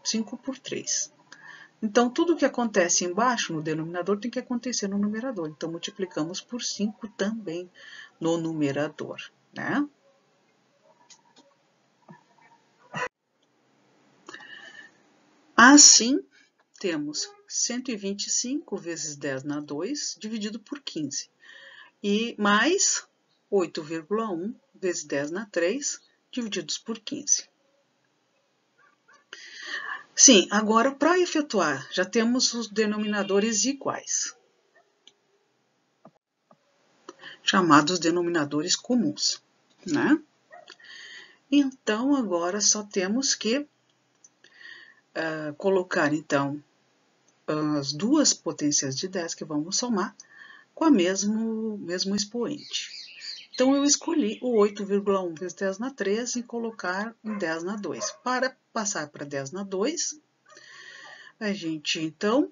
5 por 3. Então, tudo que acontece embaixo no denominador tem que acontecer no numerador. Então, multiplicamos por 5 também no numerador, né? Assim, temos 125 vezes 10 na 2, dividido por 15. E mais 8,1 vezes 10 na 3, divididos por 15. Sim, agora para efetuar, já temos os denominadores iguais, chamados denominadores comuns, né? Então, agora só temos que colocar, então, as duas potências de 10 que vamos somar com o mesmo expoente. Então, eu escolhi o 8,1 vezes 10 na 3 e colocar um 10 na 2. Para passar para 10 na 2, a gente, então,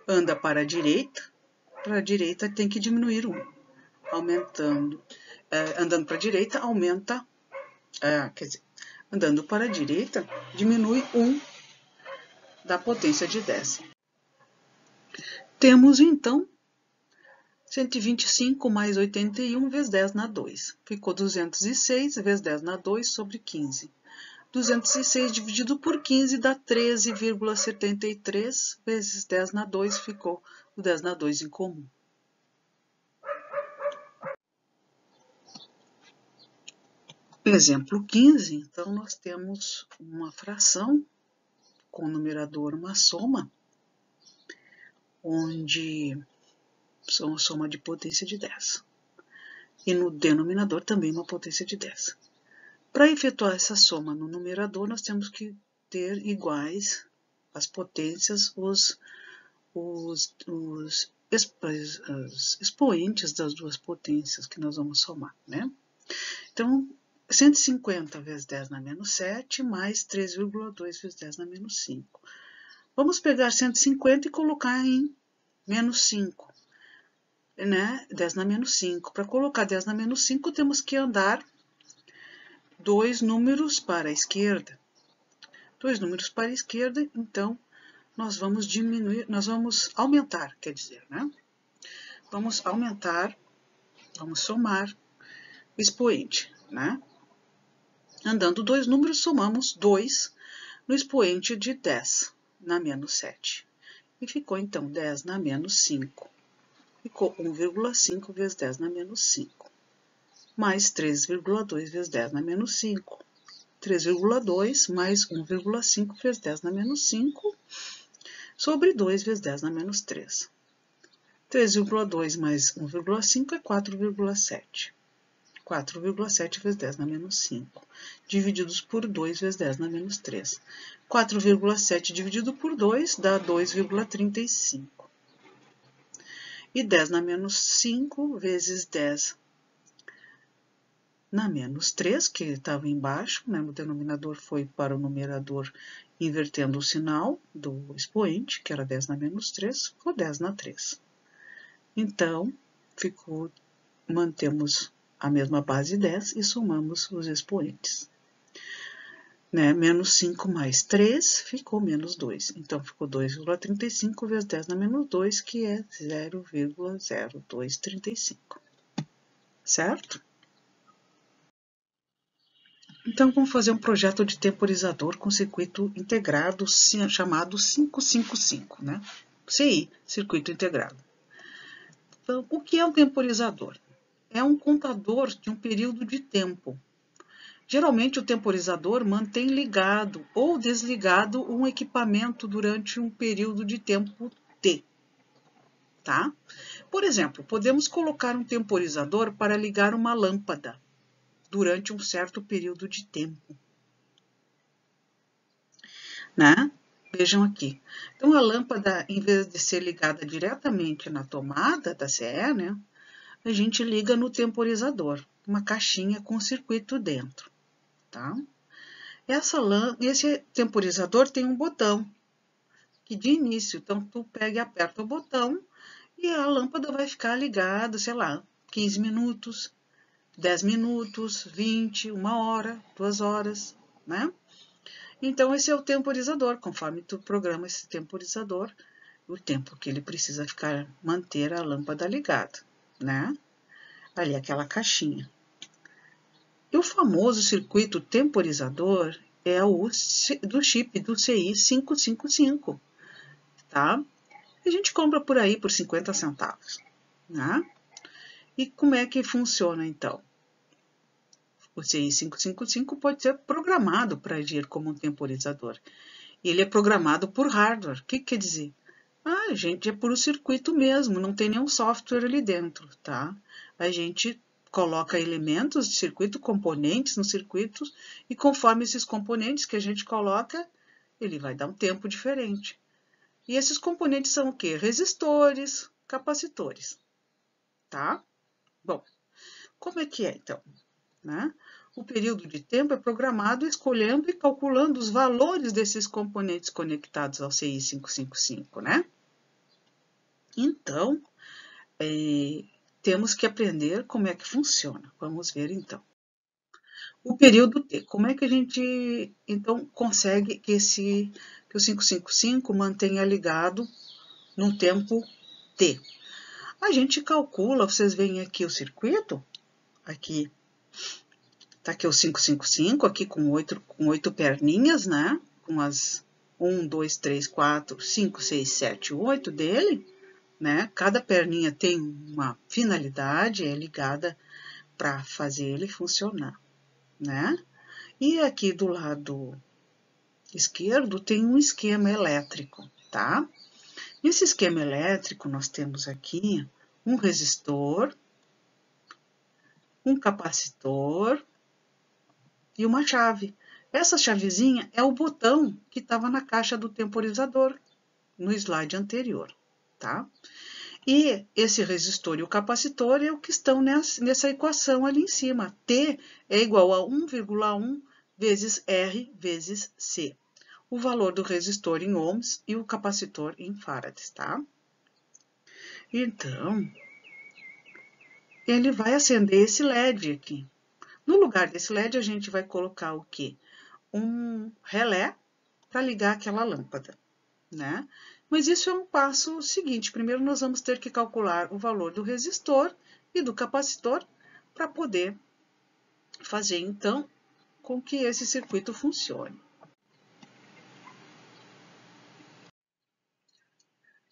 anda para a direita. Para a direita tem que diminuir 1. Aumentando, andando para a direita, aumenta, quer dizer, andando para a direita, diminui 1 da potência de 10. Temos, então, 125 mais 81 vezes 10 na 2. Ficou 206 vezes 10 na 2 sobre 15. 206 dividido por 15 dá 13,73 vezes 10 na 2, ficou o 10 na 2 em comum. Exemplo 15, então nós temos uma fração com o numerador uma soma, onde são uma soma de potência de 10. E no denominador também uma potência de 10. Para efetuar essa soma no numerador, nós temos que ter iguais as potências, os expoentes das duas potências que nós vamos somar, né? Então, 150 vezes 10 na menos 7, mais 3,2 vezes 10 na menos 5. Vamos pegar 150 e colocar em menos 5, né? 10 na menos 5. Para colocar 10 na menos 5, temos que andar 2 números para a esquerda. 2 números para a esquerda, então, nós vamos aumentar, quer dizer, né? Vamos aumentar, vamos somar o expoente, né? Andando 2 números, somamos 2 no expoente de 10 na menos 7. E ficou, então, 10 na menos 5. Ficou 1,5 vezes 10 na menos 5. Mais 3,2 vezes 10 na menos 5. 3,2 mais 1,5 vezes 10 na menos 5, sobre 2 vezes 10 na menos 3. 3,2 mais 1,5 é 4,7. 4,7 vezes 10 na menos 5, divididos por 2 vezes 10 na menos 3. 4,7 dividido por 2 dá 2,35. E 10 na menos 5 vezes 10 na menos 3, que estava embaixo, né? O denominador foi para o numerador invertendo o sinal do expoente, que era 10 na menos 3, ficou 10 na 3. Então, mantemos a mesma base 10 e somamos os expoentes. Né? Menos 5 mais 3 ficou menos 2. Então, ficou 2,35 vezes 10 na menos 2, que é 0,0235. Certo? Então, vamos fazer um projeto de temporizador com circuito integrado chamado 555, né? CI, circuito integrado. Então, o que é um temporizador? É um contador de um período de tempo. Geralmente, o temporizador mantém ligado ou desligado um equipamento durante um período de tempo T. Tá? Por exemplo, podemos colocar um temporizador para ligar uma lâmpada durante um certo período de tempo. Né? Vejam aqui. Então, a lâmpada, em vez de ser ligada diretamente na tomada da CE, né, a gente liga no temporizador, uma caixinha com circuito dentro. Tá? Esse temporizador tem um botão, que de início, então, tu pega e aperta o botão e a lâmpada vai ficar ligada, sei lá, 15 minutos, 10 minutos, 20, 1 hora, 2 horas, né? Então, esse é o temporizador. Conforme tu programa esse temporizador, o tempo que ele precisa manter a lâmpada ligada, né? Ali, aquela caixinha. E o famoso circuito temporizador é o do chip do CI 555, tá? A gente compra por aí por 50 centavos, né? E como é que funciona, então? O CI 555 pode ser programado para agir como um temporizador. Ele é programado por hardware. O que quer dizer? Gente, é por um circuito mesmo, não tem nenhum software ali dentro, tá? A gente coloca elementos de circuito, componentes no circuito, e conforme esses componentes que a gente coloca, ele vai dar um tempo diferente. E esses componentes são o quê? Resistores, capacitores, tá? Bom, como é que é, então? Né? O período de tempo é programado escolhendo e calculando os valores desses componentes conectados ao CI 555, né? Então, temos que aprender como é que funciona. Vamos ver, então. O período T. Como é que a gente, então, consegue que o 555 mantenha ligado no tempo T? A gente calcula, vocês veem aqui o circuito, aqui tá aqui o 555, aqui com 8 perninhas, né? Com as 1, 2, 3, 4, 5, 6, 7, 8 dele, né? Cada perninha tem uma finalidade, é ligada para fazer ele funcionar, né? E aqui do lado esquerdo tem um esquema elétrico, tá? Nesse esquema elétrico, nós temos aqui um resistor, um capacitor e uma chave. Essa chavezinha é o botão que estava na caixa do temporizador, no slide anterior, tá? E esse resistor e o capacitor é o que estão nessa equação ali em cima. T é igual a 1,1 vezes R vezes C. O valor do resistor em ohms e o capacitor em farads, tá? Então, ele vai acender esse LED aqui. No lugar desse LED, a gente vai colocar o quê? Um relé para ligar aquela lâmpada, né? Mas isso é um passo seguinte. Primeiro, nós vamos ter que calcular o valor do resistor e do capacitor para poder fazer, então, com que esse circuito funcione.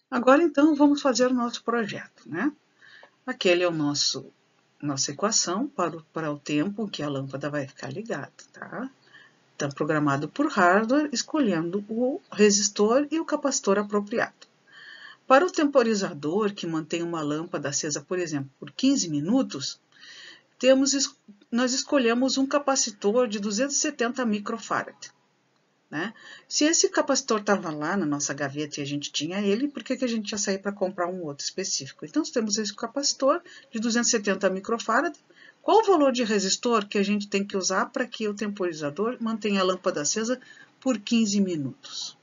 Agora, então, vamos fazer o nosso projeto, né? Aquele é o nossa equação para o tempo que a lâmpada vai ficar ligada, tá? Então, programado por hardware, escolhendo o resistor e o capacitor apropriado. Para o temporizador, que mantém uma lâmpada acesa, por exemplo, por 15 minutos, nós escolhemos um capacitor de 270 microfarad. Né? Se esse capacitor estava lá na nossa gaveta e a gente tinha ele, por que a gente ia sair para comprar um outro específico? Então, nós temos esse capacitor de 270 microfarad. Qual o valor de resistor que a gente tem que usar para que o temporizador mantenha a lâmpada acesa por 15 minutos?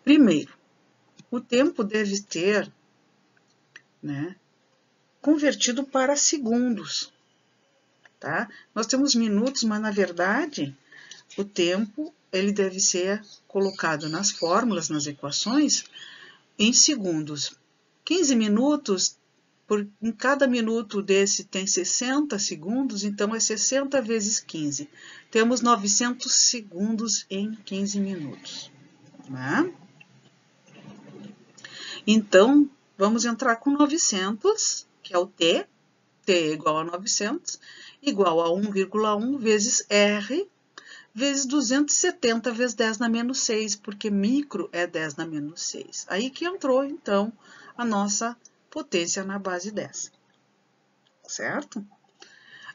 Primeiro, o tempo deve ter, né, convertido para segundos. Tá? Nós temos minutos, mas na verdade o tempo ele deve ser colocado nas fórmulas, nas equações, em segundos. 15 minutos, em cada minuto desse tem 60 segundos, então é 60 vezes 15. Temos 900 segundos em 15 minutos. Né? Então, vamos entrar com 900, que é o T. T é igual a 900, igual a 1,1 vezes R, vezes 270 vezes 10 na menos 6, porque micro é 10 na menos 6. Aí que entrou, então, a nossa potência na base 10. Certo?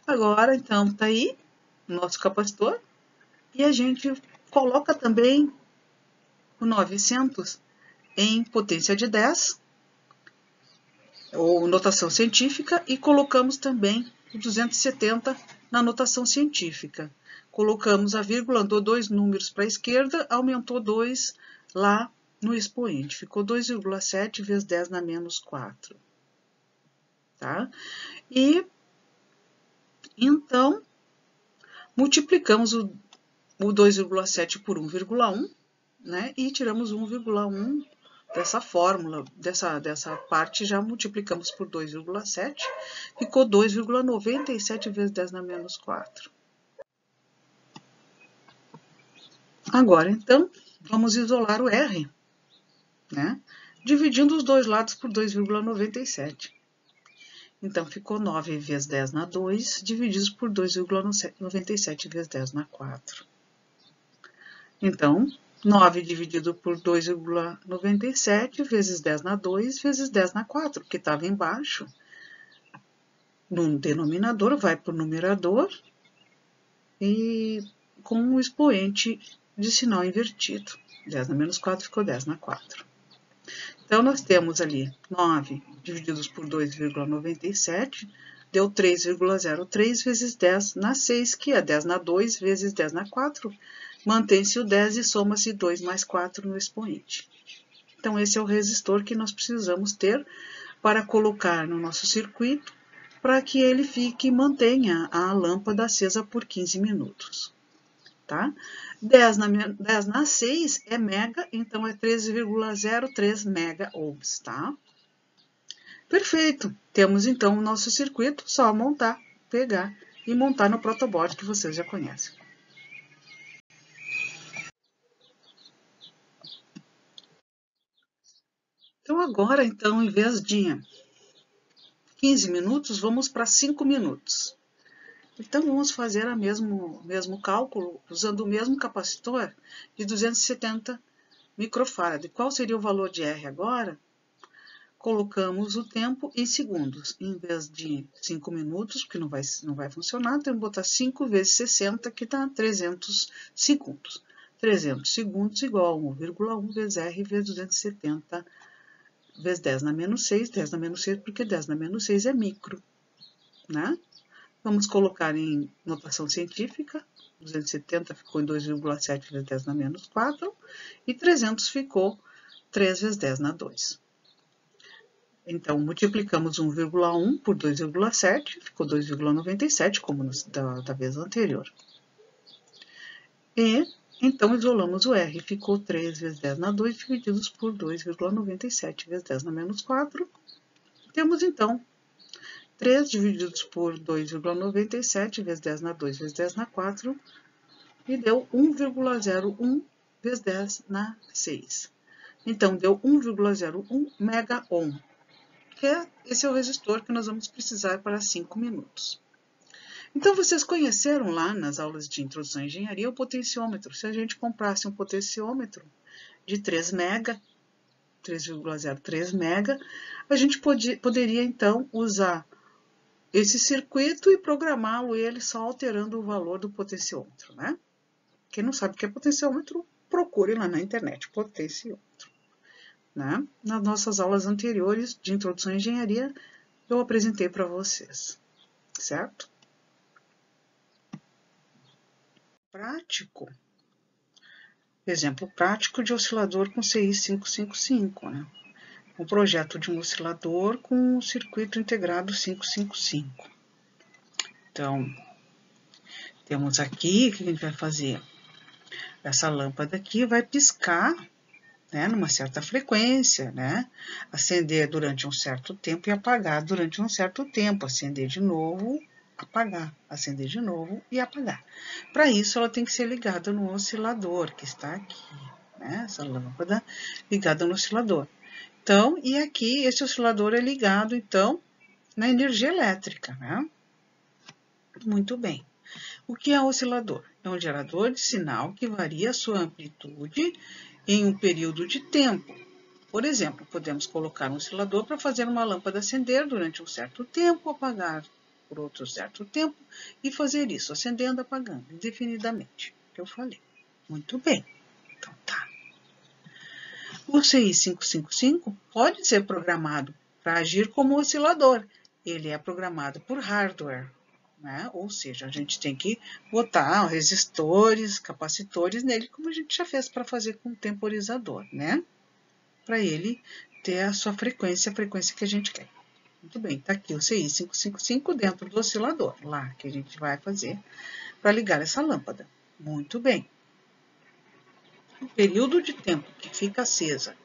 Agora, então, tá aí o nosso capacitor. E a gente coloca também o 900 em potência de 10, ou notação científica, e colocamos também o 270 na notação científica. Colocamos a vírgula, andou 2 números para a esquerda, aumentou 2 lá no expoente. Ficou 2,7 vezes 10 na menos 4. Tá? E, então, multiplicamos o 2,7 por 1,1, né? E tiramos 1,1 dessa fórmula, dessa parte, já multiplicamos por 2,7. Ficou 2,97 vezes 10 na menos 4. Agora, então, vamos isolar o R, né? Dividindo os dois lados por 2,97. Então, ficou 9 vezes 10 na 2, divididos por 2,97 vezes 10 na 4. Então, 9 dividido por 2,97 vezes 10 na 2 vezes 10 na 4, que estava embaixo. No denominador, vai para o numerador e com o expoente de sinal invertido. 10 na menos 4 ficou 10 na 4. Então, nós temos ali 9 divididos por 2,97, deu 3,03 vezes 10 na 6, que é 10 na 2 vezes 10 na 4. Mantém-se o 10 e soma-se 2 mais 4 no expoente. Então, esse é o resistor que nós precisamos ter para colocar no nosso circuito, para que ele fique e mantenha a lâmpada acesa por 15 minutos. Tá? 10 na 6 é mega, então é 3,03 mega ohms, tá? Perfeito! Temos então o nosso circuito, só montar, pegar e montar no protoboard que vocês já conhecem. Então agora, então, em vez de 15 minutos, vamos para 5 minutos. Então, vamos fazer o mesmo cálculo, usando o mesmo capacitor de 270 microfarad. Qual seria o valor de R agora? Colocamos o tempo em segundos. Em vez de 5 minutos, porque não vai funcionar, temos que botar 5 vezes 60, que dá 300 segundos. 300 segundos igual a 1,1 vezes R vezes 270 vezes 10 na menos 6. 10 na menos 6, porque 10 na menos 6 é micro, né? Vamos colocar em notação científica. 270 ficou em 2,7 vezes 10 na menos 4. E 300 ficou 3 vezes 10 na 2. Então, multiplicamos 1,1 por 2,7, ficou 2,97, como da vez anterior. E, então, isolamos o R, ficou 3 vezes 10 na 2, divididos por 2,97 vezes 10 na menos 4. Temos, então, 3 divididos por 2,97 vezes 10 na 2 vezes 10 na 4, e deu 1,01 vezes 10 na 6. Então, deu 1,01 mega ohm, esse é o resistor que nós vamos precisar para 5 minutos. Então, vocês conheceram lá nas aulas de introdução à engenharia o potenciômetro. Se a gente comprasse um potenciômetro de 3 mega, 3,03 mega, a gente poderia, então, usar esse circuito e programá-lo ele só alterando o valor do potenciômetro, né? Quem não sabe o que é potenciômetro, procure lá na internet, potenciômetro. Né? Nas nossas aulas anteriores de introdução à engenharia, eu apresentei para vocês, certo? Prático. Exemplo prático de oscilador com CI 555, né? Um projeto de um oscilador com um circuito integrado 555. Então, temos aqui, o que a gente vai fazer? Essa lâmpada aqui vai piscar, né, numa certa frequência, né? Acender durante um certo tempo e apagar durante um certo tempo. Acender de novo, apagar. Acender de novo e apagar. Para isso, ela tem que ser ligada no oscilador, que está aqui, né? Essa lâmpada ligada no oscilador. Então, e aqui, esse oscilador é ligado, então, na energia elétrica, né? Muito bem. O que é oscilador? É um gerador de sinal que varia a sua amplitude em um período de tempo. Por exemplo, podemos colocar um oscilador para fazer uma lâmpada acender durante um certo tempo, apagar por outro certo tempo e fazer isso, acendendo, apagando, indefinidamente, que eu falei. Muito bem. Então tá. O CI 555 pode ser programado para agir como oscilador. Ele é programado por hardware, né? Ou seja, a gente tem que botar resistores, capacitores nele, como a gente já fez para fazer com o temporizador, né? Para ele ter a sua frequência, a frequência que a gente quer. Muito bem, está aqui o CI 555 dentro do oscilador, lá que a gente vai fazer para ligar essa lâmpada. Muito bem. O período de tempo que fica acesa,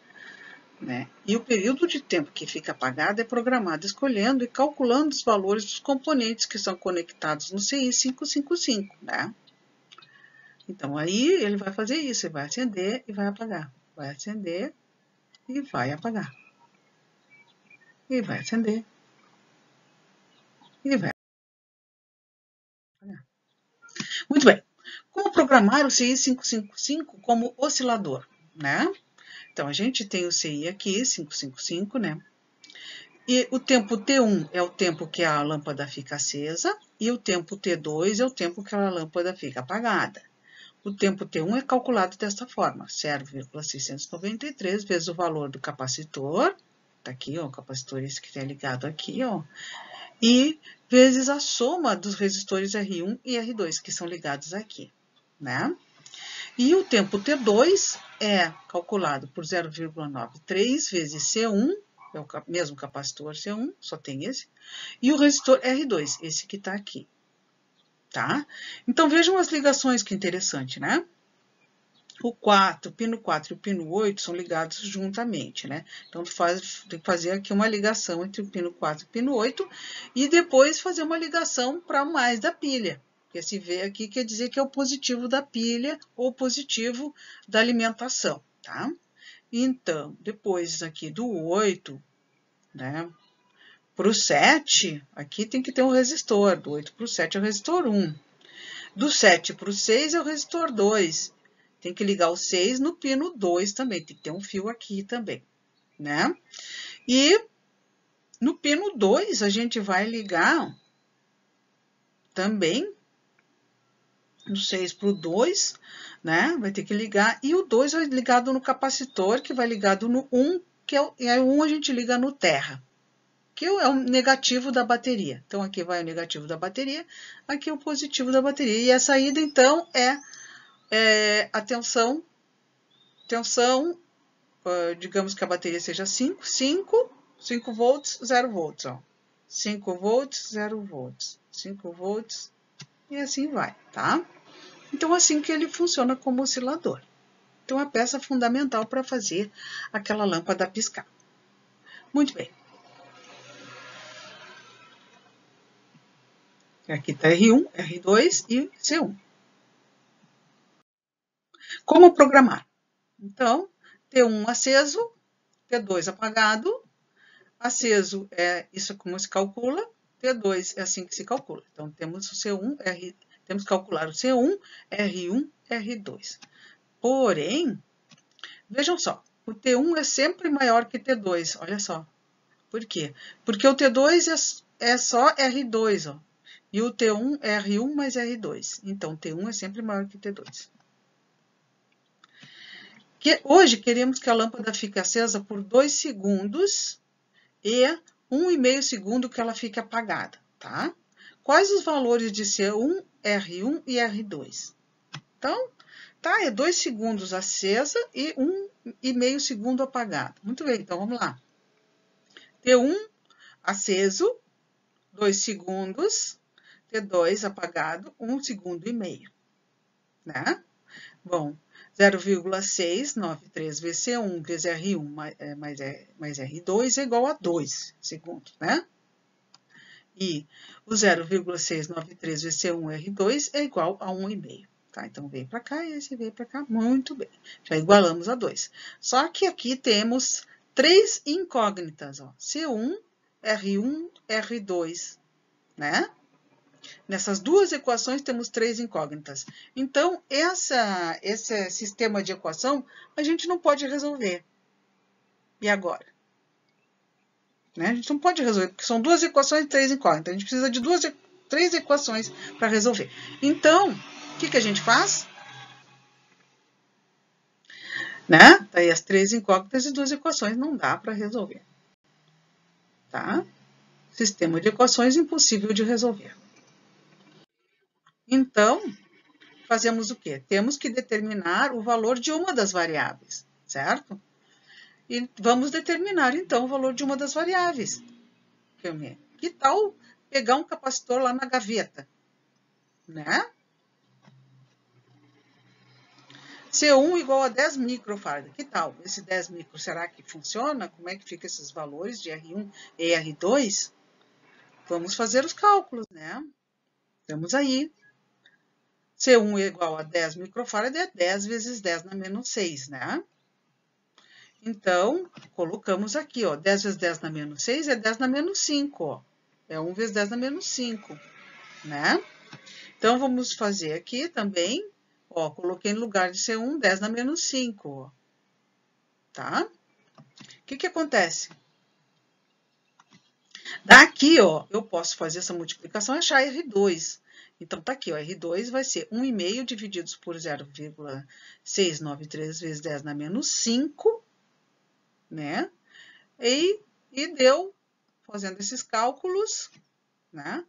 né, e o período de tempo que fica apagada é programado escolhendo e calculando os valores dos componentes que são conectados no CI 555, né? Então, aí ele vai fazer isso, ele vai acender e vai apagar. Vai acender e vai apagar. E vai acender e vai apagar. Muito bem. Como programar o CI 555 como oscilador, né? Então, a gente tem o CI aqui, 555, né? E o tempo T1 é o tempo que a lâmpada fica acesa e o tempo T2 é o tempo que a lâmpada fica apagada. O tempo T1 é calculado desta forma, 0,693 vezes o valor do capacitor, tá aqui, ó, o capacitor esse que está ligado aqui, ó, e vezes a soma dos resistores R1 e R2 que são ligados aqui, né? E o tempo T2 é calculado por 0,93 vezes C1, é o mesmo capacitor C1, só tem esse, e o resistor R2, esse que está aqui, tá? Então, vejam as ligações, que interessante, né? O pino 4 e o pino 8 são ligados juntamente, né? Então, tem que fazer aqui uma ligação entre o pino 4 e o pino 8 e depois fazer uma ligação para mais da pilha. Porque se vê aqui quer dizer que é o positivo da pilha ou positivo da alimentação, tá? Então, depois aqui do 8, né? Para o 7, aqui tem que ter um resistor. Do 8 para o 7 é o resistor 1. Do 7 para o 6 é o resistor 2. Tem que ligar o 6 no pino 2 também. Tem que ter um fio aqui também, né? E no pino 2 a gente vai ligar também do 6 para o 2, né? Vai ter que ligar. E o 2 vai ligado no capacitor, que vai ligado no 1, que é o 1 a gente liga no terra, que é o negativo da bateria. Então, aqui vai o negativo da bateria, aqui o positivo da bateria. E a saída, então, é a tensão, digamos que a bateria seja 5 volts, 0 volts, ó. 5 volts, 0 volts, 5 volts, e assim vai, tá? Então, assim que ele funciona como oscilador. Então, a peça fundamental para fazer aquela lâmpada piscar. Muito bem. Aqui está R1, R2 e C1. Como programar? Então, T1 aceso, T2 apagado. Aceso é isso como se calcula, T2 é assim que se calcula. Então, temos o C1, temos que calcular o C1, R1, R2. Porém, vejam só, o T1 é sempre maior que T2, olha só. Por quê? Porque o T2 é só R2, ó. E o T1 é R1 mais R2. Então, T1 é sempre maior que T2. Hoje, queremos que a lâmpada fique acesa por 2 segundos e 1,5 segundo que ela fique apagada, tá? Quais os valores de C1, R1 e R2? Então, tá, é 2 segundos acesa e 1,5 segundo apagada. Muito bem, então vamos lá. T1 aceso, 2 segundos. T2 apagado, 1 segundo e meio, né? Bom, 0,693 vezes C1 vezes R1 mais R2 é igual a 2 segundos, né? E o 0,693 vezes C1 R2 é igual a 1,5. Tá? Então, veio para cá e esse veio para cá. Muito bem. Já igualamos a 2. Só que aqui temos 3 incógnitas. Ó. C1, R1, R2, né? Nessas duas equações temos 3 incógnitas. Então, esse sistema de equação a gente não pode resolver. E agora? Né? A gente não pode resolver, porque são 2 equações e 3 incógnitas. A gente precisa de 3 equações para resolver. Então, o que a gente faz? Né? Daí as 3 incógnitas e 2 equações não dá para resolver. Tá? Sistema de equações impossível de resolver. Então, fazemos o quê? Temos que determinar o valor de uma das variáveis, certo? E vamos determinar, então, o valor de uma das variáveis. Que tal pegar um capacitor lá na gaveta? Né? C1 igual a 10 microfarad. Que tal? Esse 10 micro, será que funciona? Como é que ficam esses valores de R1 e R2? Vamos fazer os cálculos, né? Temos aí. C1 igual a 10 microfarad é 10 vezes 10 na menos 6, né? Então, colocamos aqui, ó, 10 vezes 10 na menos 6 é 10 na menos 5, ó. É 1 vezes 10 na menos 5, né? Então, vamos fazer aqui também, ó, coloquei no lugar de C1, 10 na menos 5, ó. Tá? O que acontece? Daqui, ó, eu posso fazer essa multiplicação e achar R2. Então, tá aqui, ó, R2 vai ser 1,5 divididos por 0,693 vezes 10 na menos 5, né? E deu, fazendo esses cálculos, né?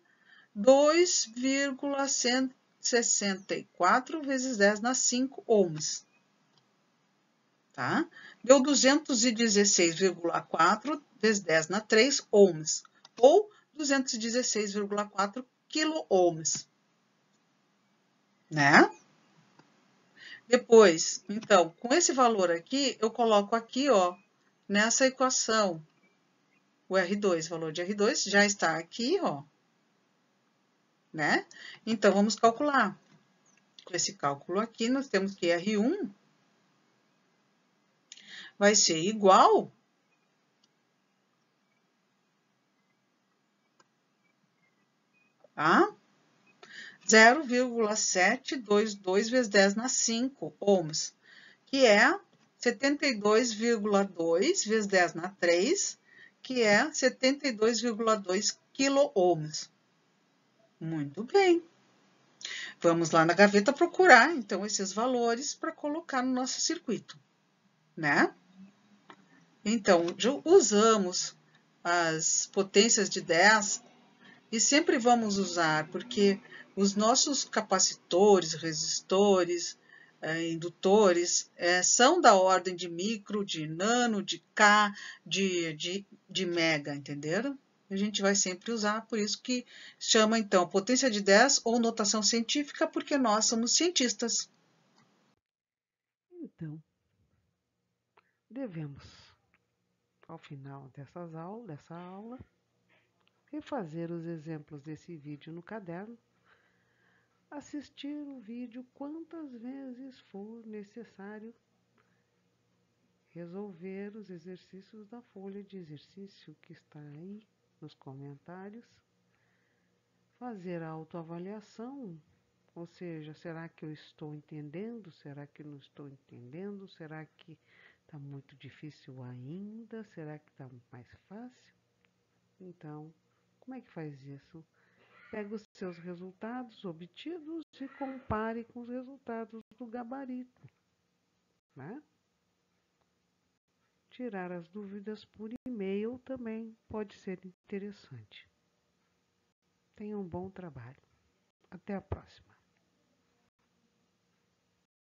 2,164 vezes 10 na 5 ohms. Tá? Deu 216,4 vezes 10 na 3 ohms. Ou 216,4 quilo-ohms. Né? Depois, então, com esse valor aqui, eu coloco aqui, ó, nessa equação, o R2, o valor de R2 já está aqui, ó, né? Então, vamos calcular. Com esse cálculo aqui, nós temos que R1 vai ser igual a 0,722 vezes 10 na 5 ohms, que é 72,2 vezes 10 na 3, que é 72,2 quilo-ohms. Muito bem. Vamos lá na gaveta procurar, então, esses valores para colocar no nosso circuito, né? Então, usamos as potências de 10 e sempre vamos usar, porque os nossos capacitores, resistores, indutores, são da ordem de micro, de nano, de K, de mega, entenderam? A gente vai sempre usar, por isso que chama, então, potência de 10 ou notação científica, porque nós somos cientistas. Então, devemos, ao final dessa aula, refazer os exemplos desse vídeo no caderno, assistir o vídeo quantas vezes for necessário, resolver os exercícios da folha de exercício que está aí nos comentários, fazer a autoavaliação, ou seja, será que eu estou entendendo? Será que não estou entendendo? Será que está muito difícil ainda? Será que está mais fácil? Então, Como é que faz isso? Pega os seus resultados obtidos e compare com os resultados do gabarito, né? Tirar as dúvidas por e-mail também pode ser interessante. Tenha um bom trabalho. Até a próxima.